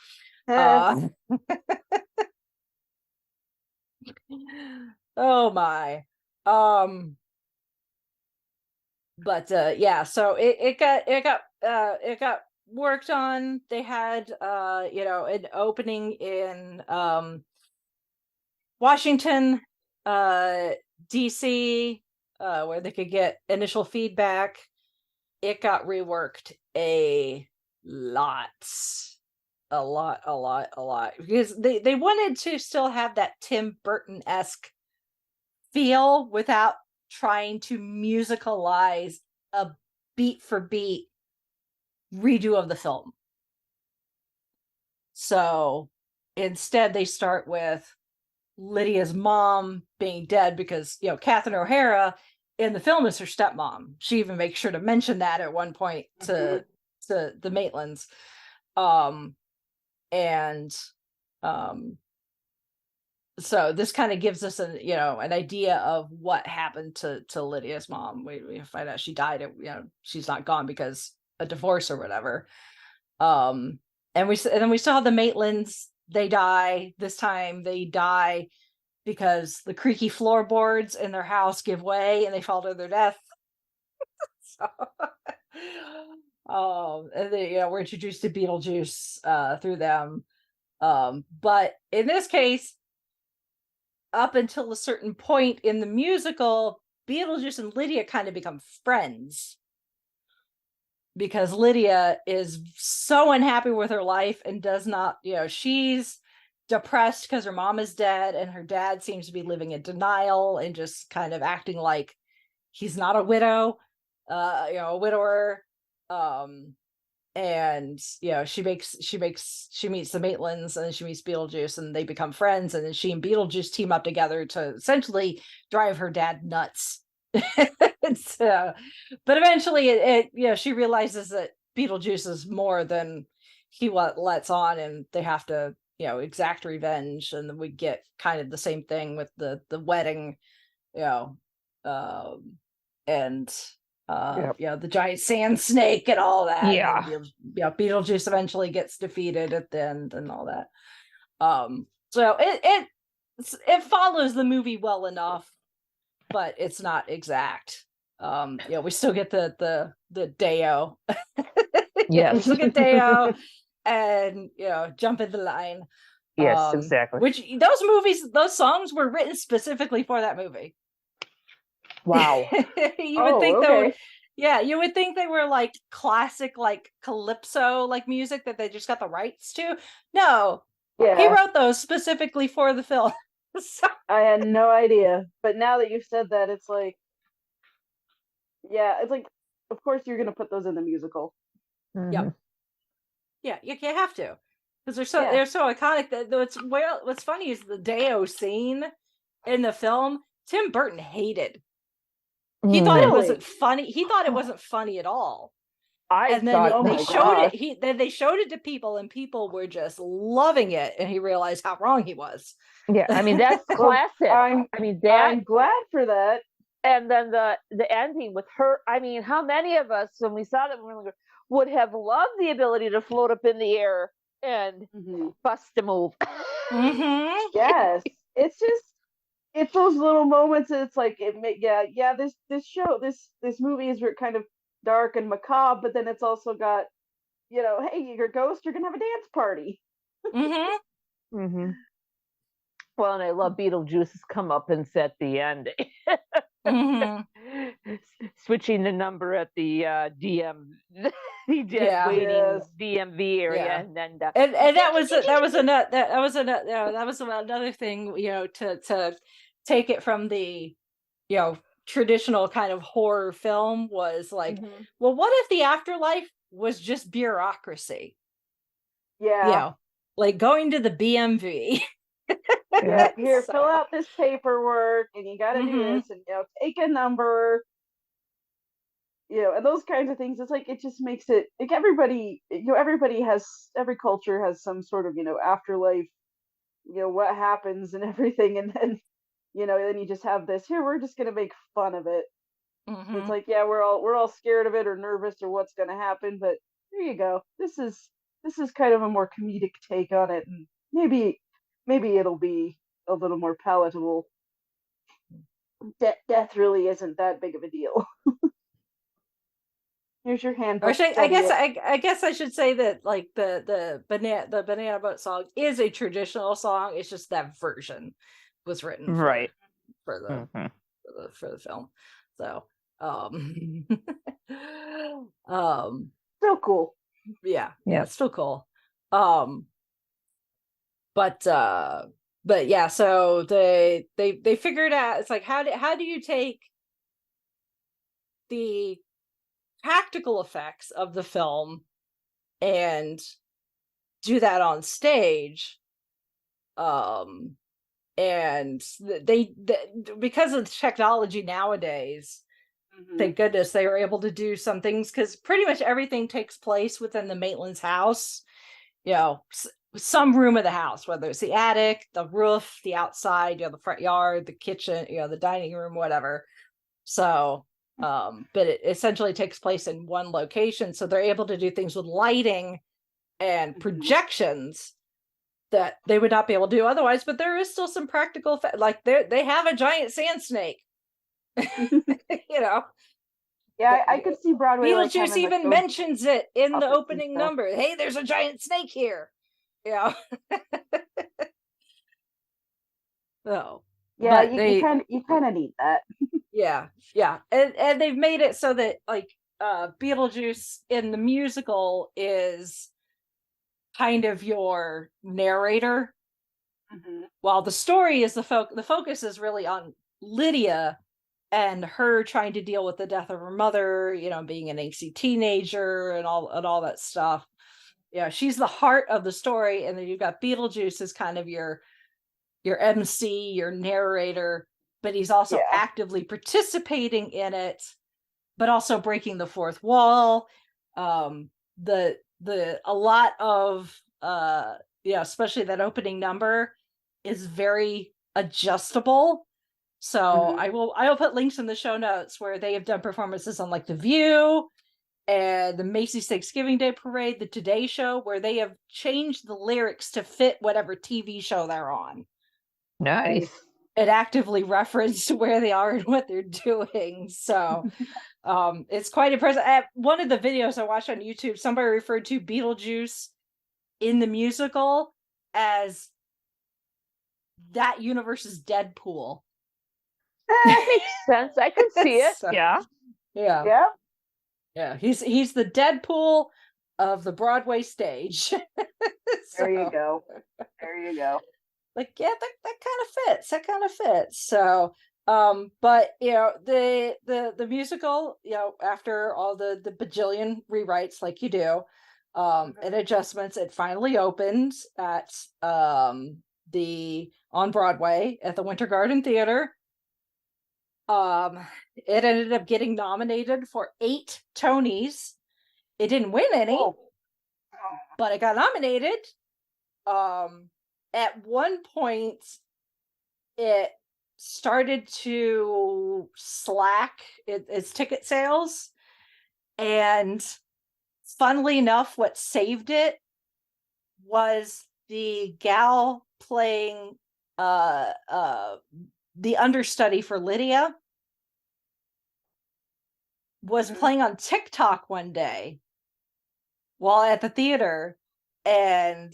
Oh my. But yeah, so it got worked on. They had an opening in Washington, DC, where they could get initial feedback. It got reworked a lot, because they wanted to still have that Tim Burton-esque feel without trying to musicalize a beat for beat redo of the film. So instead they start with Lydia's mom being dead, because Catherine O'Hara in the film is her stepmom. She even makes sure to mention that at one point to the Maitlands. So this kind of gives us an idea of what happened to Lydia's mom. We find out she died. She's not gone because a divorce or whatever. And then we saw the Maitlands. They die. This time they die because the creaky floorboards in their house give way and they fall to their death. And then, we're introduced to Beetlejuice through them. But in this case, up until a certain point in the musical, Beetlejuice and Lydia kind of become friends, because Lydia is so unhappy with her life and does not, she's depressed because her mom is dead, and her dad seems to be living in denial and just kind of acting like he's not a widower. And she meets the Maitlands, and then she meets Beetlejuice, and they become friends, and then she and Beetlejuice team up together to essentially drive her dad nuts. But eventually she realizes that Beetlejuice is more than he lets on, and they have to exact revenge. And then we get kind of the same thing with the wedding, and the giant sand snake and all that. Yeah. Beetlejuice eventually gets defeated at the end and all that. So it follows the movie well enough, but it's not exact. We still get the Deo. Yes. We still get Deo and jump in the line. Yes, exactly. Which those songs were written specifically for that movie. Wow. You would think you would think they were like classic, like calypso like music that they just got the rights to. No. Yeah. He wrote those specifically for the film. So. I had no idea. But now that you've said that, it's like, it's like, of course you're gonna put those in the musical. Mm-hmm. Yeah, you have to. Because they're so iconic. That what's funny is the Deo scene in the film, Tim Burton hated. He thought it wasn't funny. He thought it wasn't funny at all. They showed it. They showed it to people, and people were just loving it. And he realized how wrong he was. Yeah, I mean that's classic. I'm glad for that. And then the ending with her. I mean, how many of us, when we saw that movie, would have loved the ability to float up in the air and bust a move? Mm-hmm. Yes, it's those little moments. It's like this movie is kind of dark and macabre, but then it's also got hey, you're a ghost, you're gonna have a dance party. Well, and I love Beetlejuice's come up and set the ending. switching the number at the DM, the Yeah. waiting Yes. DMV area, Yeah. and then And that was another thing, to take it from the traditional kind of horror film was like, Mhm. well, what if the afterlife was just bureaucracy? Yeah. Like going to the BMV. Yeah. Here, So- fill out this paperwork, and you got to do Mhm. this, and take a number. And those kinds of things. It's like it just makes it like everybody. Every culture has some sort of afterlife. What happens and everything, and then you just have this. Here, we're just gonna make fun of it. It's Mhm. like, yeah, we're all scared of it or nervous or what's gonna happen, but there you go. This is kind of a more comedic take on it, and maybe it'll be a little more palatable. Death really isn't that big of a deal. Here's your Or handbook. I Study guess it. I guess I should say that like the banana boat song is a traditional song. It's just that version was written Right. for the Mhm. for the film. So um Still cool. yeah, Yeah. it's still cool. Um but yeah, so they figured out, it's like, how do you take the practical effects of the film and do that on stage? And because of the technology nowadays, thank goodness they were able to do some things, because pretty much everything takes place within the Maitland's house. Some room of the house, whether it's the attic, the roof, the outside, the front yard, the kitchen, the dining room, whatever. So but it essentially takes place in one location, so they're able to do things with lighting and projections that they would not be able to do otherwise. But there is still some practical like they have a giant sand snake. Yeah, I could see Broadway like Beetlejuice having like even those mentions it in the puppets and opening stuff. number. Hey, there's a giant snake here. Oh, Yeah, but you kind of need that. yeah, and they've made it so that like Beetlejuice in the musical is kind of your narrator, while the story is the focus is really on Lydia and her trying to deal with the death of her mother, being an angsty teenager and all that stuff. Yeah, she's the heart of the story, and then you've got Beetlejuice as kind of your MC, your narrator, but he's also Yeah. actively participating in it, but also breaking the fourth wall. A lot of especially that opening number is very adjustable. So I will put links in the show notes where they have done performances on like The View and the Macy's Thanksgiving Day Parade, the Today Show, where they have changed the lyrics to fit whatever TV show they're on. Nice. It actively referenced where they are and what they're doing. So it's quite impressive. At one of the videos I watched on YouTube, somebody referred to Beetlejuice in the musical as that universe's Deadpool. That makes sense. I can see it. So, Yeah. Yeah. He's the Deadpool of the Broadway stage. There you go. Like, yeah, that kind of fits. So but the musical, after all the bajillion rewrites like you do, and adjustments, it finally opened at on Broadway at the Winter Garden Theater. It ended up getting nominated for 8 Tonys. It didn't win any, but it got nominated. At one point, it started to slack its ticket sales, and funnily enough, what saved it was the gal playing the understudy for Lydia was playing on TikTok one day while at the theater, and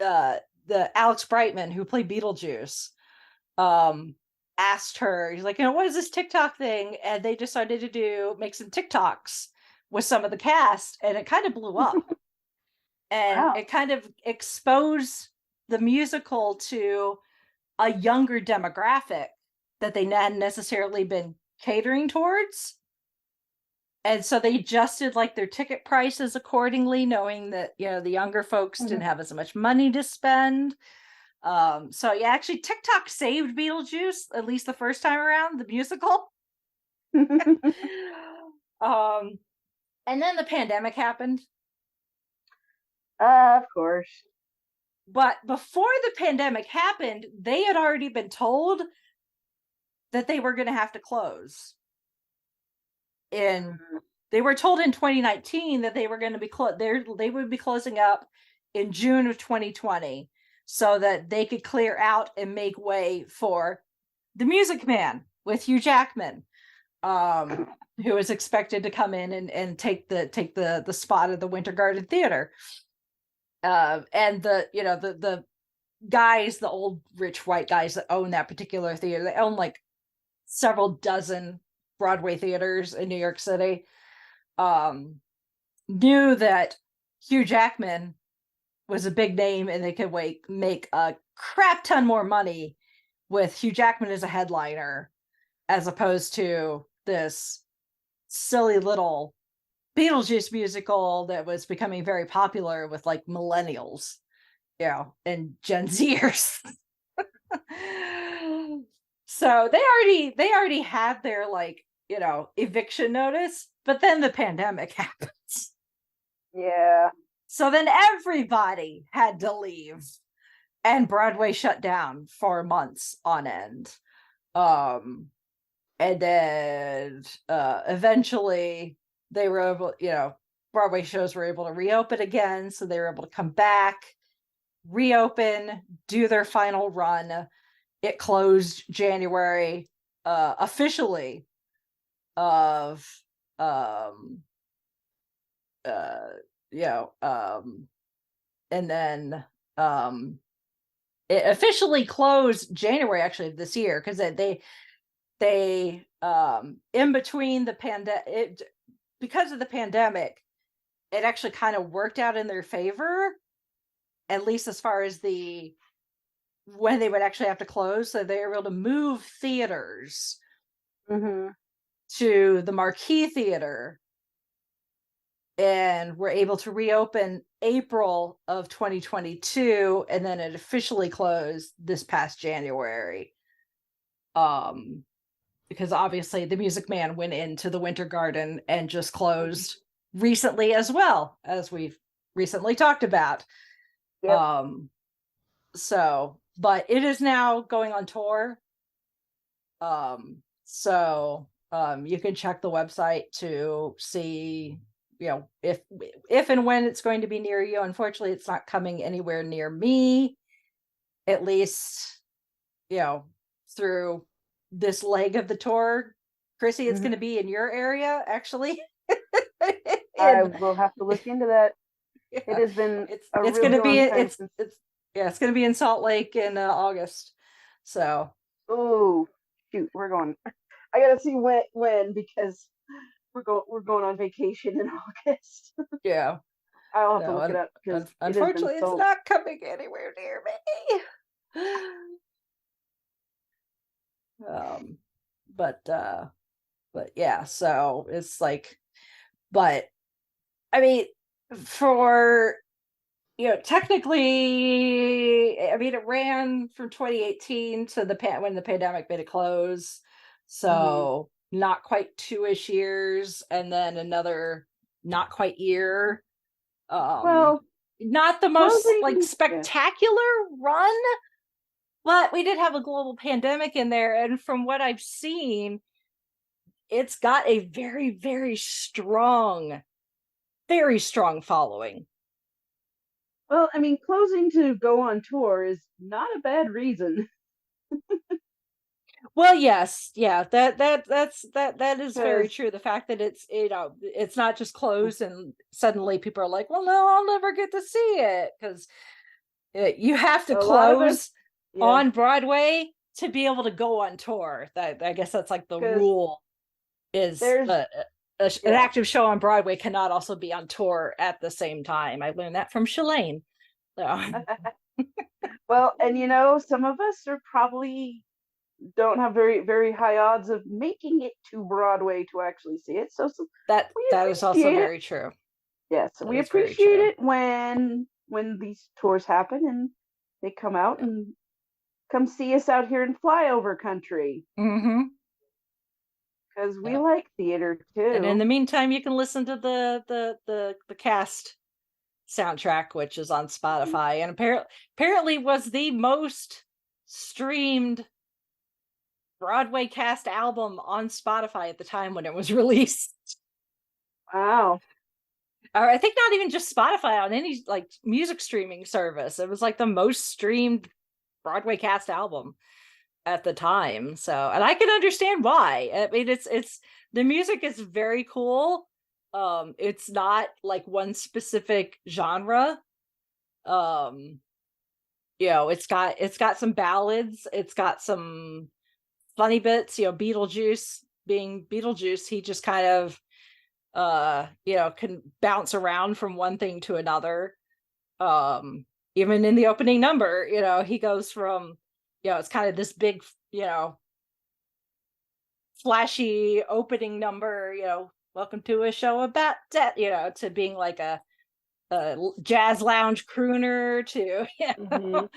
the Alex Brightman, who played Beetlejuice, asked her, he's like, what is this TikTok thing? And they decided to make some TikToks with some of the cast, and it kind of blew up. And Wow. it kind of exposed the musical to a younger demographic that they hadn't necessarily been catering towards. And so they adjusted like their ticket prices accordingly, knowing that, the younger folks didn't have as much money to spend. So yeah, actually TikTok saved Beetlejuice, at least the first time around, the musical. And then the pandemic happened. Of course. But before the pandemic happened, they had already been told that they were going to have to close. And they were told in 2019 that they were going to be they would be closing up in June of 2020 so that they could clear out and make way for The Music Man with Hugh Jackman, who is expected to come in and take the spot at the Winter Garden Theater. And the guys, the old rich white guys that own that particular theater, they own like several dozen Broadway theaters in New York City, knew that Hugh Jackman was a big name and they could make a crap ton more money with Hugh Jackman as a headliner, as opposed to this silly little Beetlejuice musical that was becoming very popular with like millennials, and Gen Zers. So they already had their eviction notice, but then the pandemic happens. Yeah. So then everybody had to leave, and Broadway shut down for months on end. And then eventually they were able, Broadway shows were able to reopen again. So they were able to come back, reopen, do their final run. It closed January officially of and then it officially closed January actually of this year, because they in between the pandemic, because of the pandemic, it actually kind of worked out in their favor, at least as far as when they would actually have to close. So they were able to move theaters to the Marquee Theater, and were able to reopen April of 2022, and then it officially closed this past January. Because obviously The Music Man went into the Winter Garden and just closed recently, as well, as we've recently talked about. Yep. So, but it is now going on tour. So you can check the website to see, if and when it's going to be near you. Unfortunately, it's not coming anywhere near me, at least, through this leg of the tour. Chrissy, it's going to be in your area, actually. I will have to look into that. Yeah. It has been it's going to be it's going to be in Salt Lake in August. So shoot, we're going. I gotta see when, because we're going on vacation in August. Yeah, I'll have to look it up, because unfortunately it's not coming anywhere near me. But yeah, so it's like, but I mean, for technically, I mean, it ran from 2018 to when the pandemic made it close, so not quite 2-ish years, and then another not quite year. Well, not the most spectacular run, but we did have a global pandemic in there, and from what I've seen, it's got a very, very strong following. Well, I mean, closing to go on tour is not a bad reason. Well, yes, yeah, that is very true. The fact that it's not just closed and suddenly people are like, well, no, I'll never get to see it, because you have to close on Broadway to be able to go on tour. That I guess that's like the 'Cause rule is there's- an yeah. active show on Broadway cannot also be on tour at the same time. I learned that from Shalane. So. Well, and some of us are probably don't have very, very high odds of making it to Broadway to actually see it. So that we is also appreciate it. very true. Yes, That we is very appreciate true. it when these tours happen and they come out and come see us out here in flyover country Mm-hmm. because we Yeah. like theater too. And in the meantime, you can listen to the cast soundtrack, which is on Spotify, and apparently was the most streamed Broadway cast album on Spotify at the time when it was released. Wow. Or I think not even just Spotify, on any like music streaming service. It was like the most streamed Broadway cast album at the time. So, and I can understand why. I mean, it's the music is very cool. It's not like one specific genre. It's got some ballads, it's got some funny bits. Beetlejuice being Beetlejuice, he just kind of can bounce around from one thing to another. Even in the opening number, he goes from it's kind of this big flashy opening number, welcome to a show about death, to being like a jazz lounge crooner to Mhm.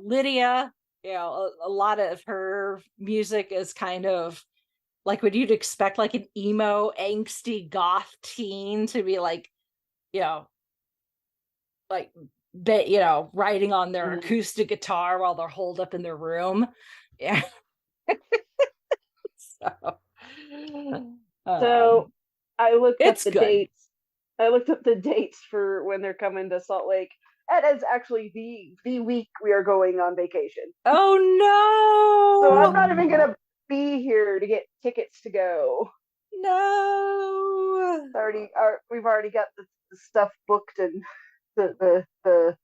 Lydia. A lot of her music is kind of like what you'd expect, like an emo angsty goth teen to be like writing on their Mhm. acoustic guitar while they're holed up in their room. Yeah. So I looked up it's the good. dates. I looked up the dates for when they're coming to Salt Lake. That is actually the week we are going on vacation. Oh no! So I'm not even gonna be here to get tickets to go. No. We've already got the stuff booked and the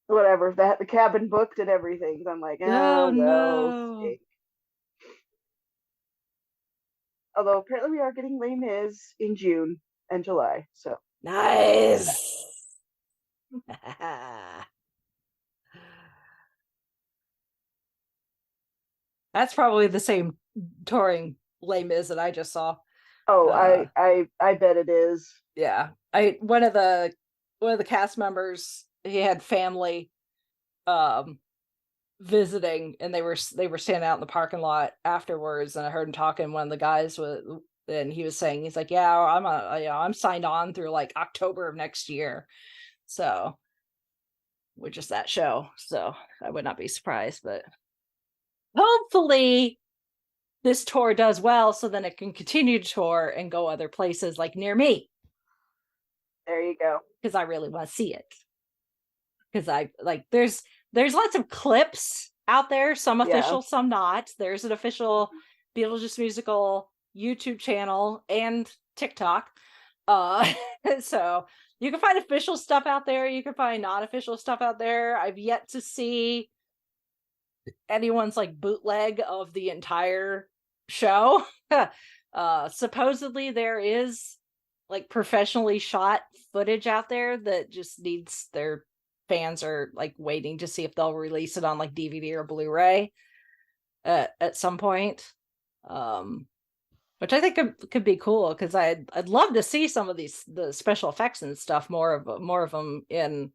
whatever, the cabin booked and everything. So I'm like, Oh well, no. stink. Although apparently we are getting Les Mis in June and July. So Nice. That's probably the same touring Les Mis that I just saw. oh, I bet it is. Yeah. One of the cast members, he had family visiting, and they were standing out in the parking lot afterwards, and I heard him talking. One of the guys and he was saying, he's like, yeah, I'm signed on through like October of next year. So we're just that show. So I would not be surprised, but hopefully this tour does well, so then it can continue to tour and go other places like near me. There you go. Because I really want to see it. Because I like there's lots of clips out there, some official, some not. There's an official Beetlejuice musical YouTube channel and TikTok. So you can find official stuff out there, you can find non-official stuff out there. I've yet to see anyone's like bootleg of the entire show. Supposedly there is like professionally shot footage out there that just needs their fans are like waiting to see if they'll release it on like DVD or Blu-ray at some point, which I think could be cool, because I'd love to see some of the special effects and stuff, more of them in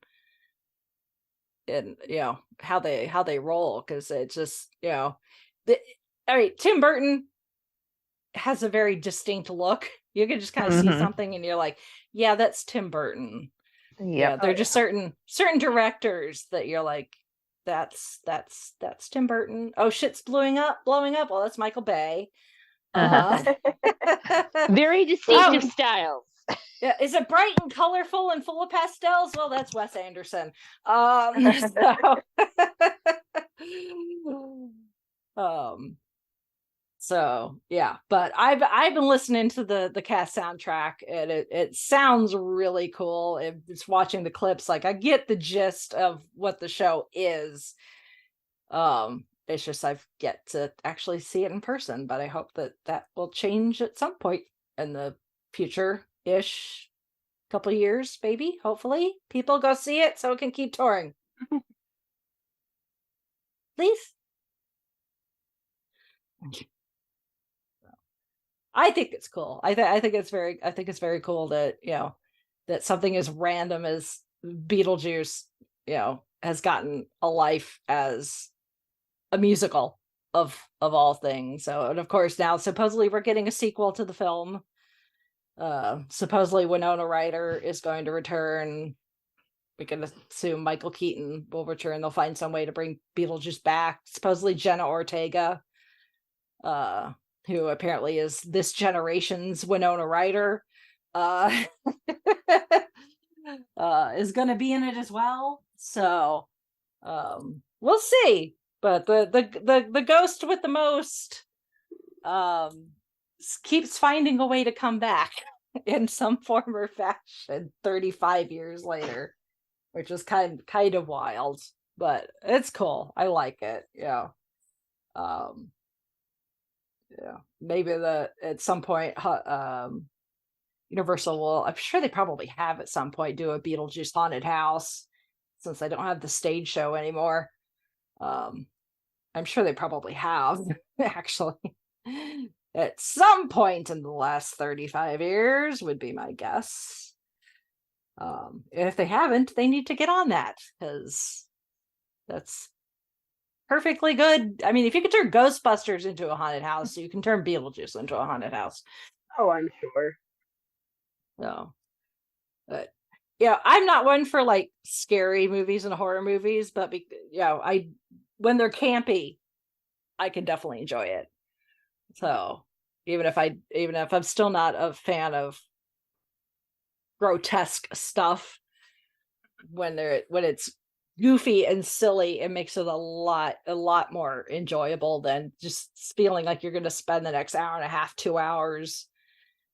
how they roll, because it's just Tim Burton has a very distinct look. You can just kind of see something and you're like, yeah, that's Tim Burton. Yeah, they're just certain directors that you're like, that's Tim Burton. Oh, shit's blowing up. Well, that's Michael Bay. Very distinctive styles. Yeah, is it bright and colorful and full of pastels? Well, that's Wes Anderson. So yeah, but I've been listening to the cast soundtrack, and it sounds really cool. It's watching the clips, like I get the gist of what the show is. It's just I've yet to actually see it in person, but I hope that will change at some point in the future-ish couple years, maybe. Hopefully, people go see it so it can keep touring. Please. I think it's cool. I think it's very cool that that something as random as Beetlejuice has gotten a life as a musical of all things. So, and of course now supposedly we're getting a sequel to the film. Supposedly Winona Ryder is going to return. We can assume Michael Keaton will return. They'll find some way to bring Beetlejuice back. Supposedly Jenna Ortega, who apparently is this generation's Winona Ryder, is going to be in it as well. So we'll see. But the ghost with the most keeps finding a way to come back in some form or fashion 35 years later, which is kind of wild, but it's cool. I like it. Yeah. Maybe at some point Universal will, I'm sure they probably have at some point, do a Beetlejuice haunted house, since they don't have the stage show anymore. I'm sure they probably have actually at some point in the last 35 years would be my guess. If they haven't, they need to get on that, because that's perfectly good. I mean, if you could turn Ghostbusters into a haunted house, you can turn Beetlejuice into a haunted house. Oh, I'm sure. So, but I'm not one for like scary movies and horror movies, but when they're campy, I can definitely enjoy it. So even if I'm still not a fan of grotesque stuff, when it's goofy and silly, it makes it a lot more enjoyable than just feeling like you're going to spend the next hour and a half, 2 hours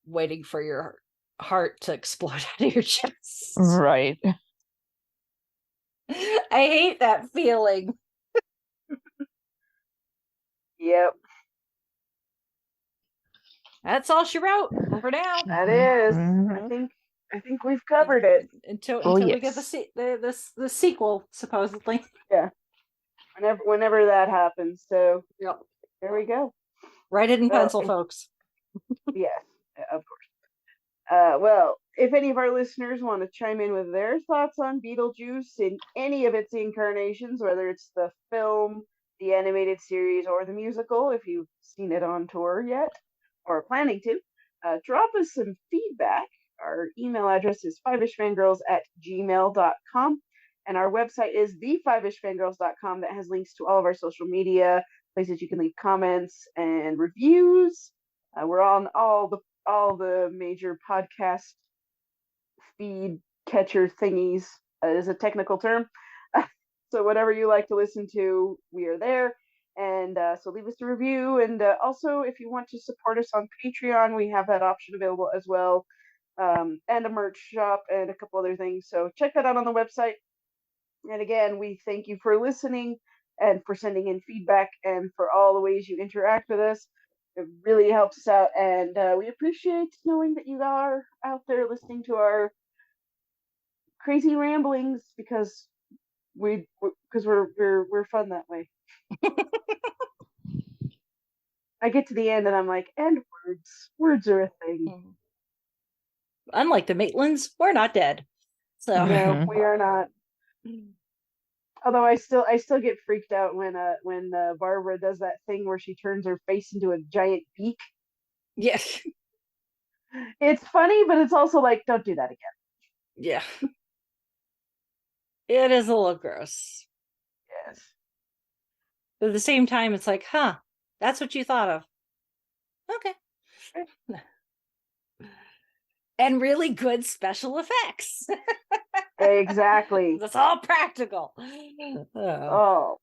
waiting for your heart to explode out of your chest. Right. I hate that feeling. Yep, That's all she wrote for now. that is. Mhm. I think we've covered it. Until Oh, we get yes. the sequel, supposedly. Yeah. Whenever that happens. So Yep. there we go. Write it in Well, pencil, folks. Yes, of course. Well, if any of our listeners want to chime in with their thoughts on Beetlejuice in any of its incarnations, whether it's the film, the animated series, or the musical, if you've seen it on tour yet or are planning to, drop us some feedback. Our email address is fiveishfangirls@gmail.com, and our website is the5ishfangirls.com that has links to all of our social media, places you can leave comments and reviews. We're on all the major podcast feed catcher thingies, is a technical term. So whatever you like to listen to, we are there. And so leave us a review. And also, if you want to support us on Patreon, we have that option available as well. And a merch shop and a couple other things. So check that out on the website. And again, we thank you for listening and for sending in feedback and for all the ways you interact with us. It really helps us out, and we appreciate knowing that you are out there listening to our crazy ramblings, because we're fun that way. I get to the end and I'm like, and words are a thing. Unlike the Maitlands, we're not dead. So No, we are not. Although I still get freaked out when Barbara does that thing where she turns her face into a giant beak. yes. It's funny, but it's also like, don't do that again. Yeah. It is a little gross. Yes. But at the same time, it's like, that's what you thought of. Okay. And really good special effects. Exactly. That's all practical. Oh,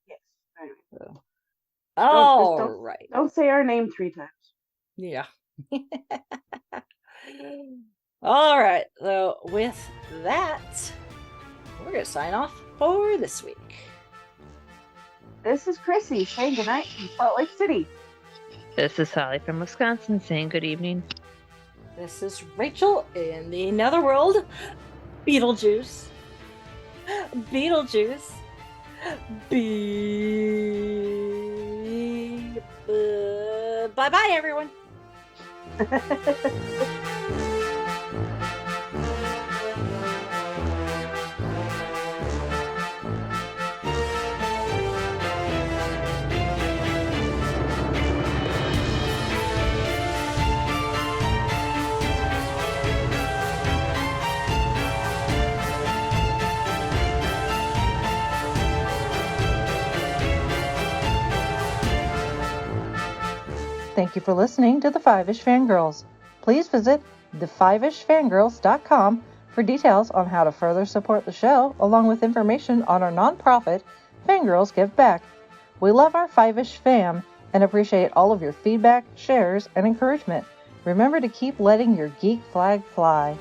yes. All right. Don't say our name 3 times. Yeah. All right. So with that, we're going to sign off for this week. This is Chrissy saying goodnight from Salt Lake City. This is Holly from Wisconsin saying good evening. This is Rachel in the Netherworld. Beetlejuice. Beetlejuice. Bye-bye, everyone. Thank you for listening to the Five-ish Fangirls. Please visit the5ishfangirls.com for details on how to further support the show, along with information on our nonprofit, Fangirls Give Back. We love our Five-ish fam and appreciate all of your feedback, shares, and encouragement. Remember to keep letting your geek flag fly.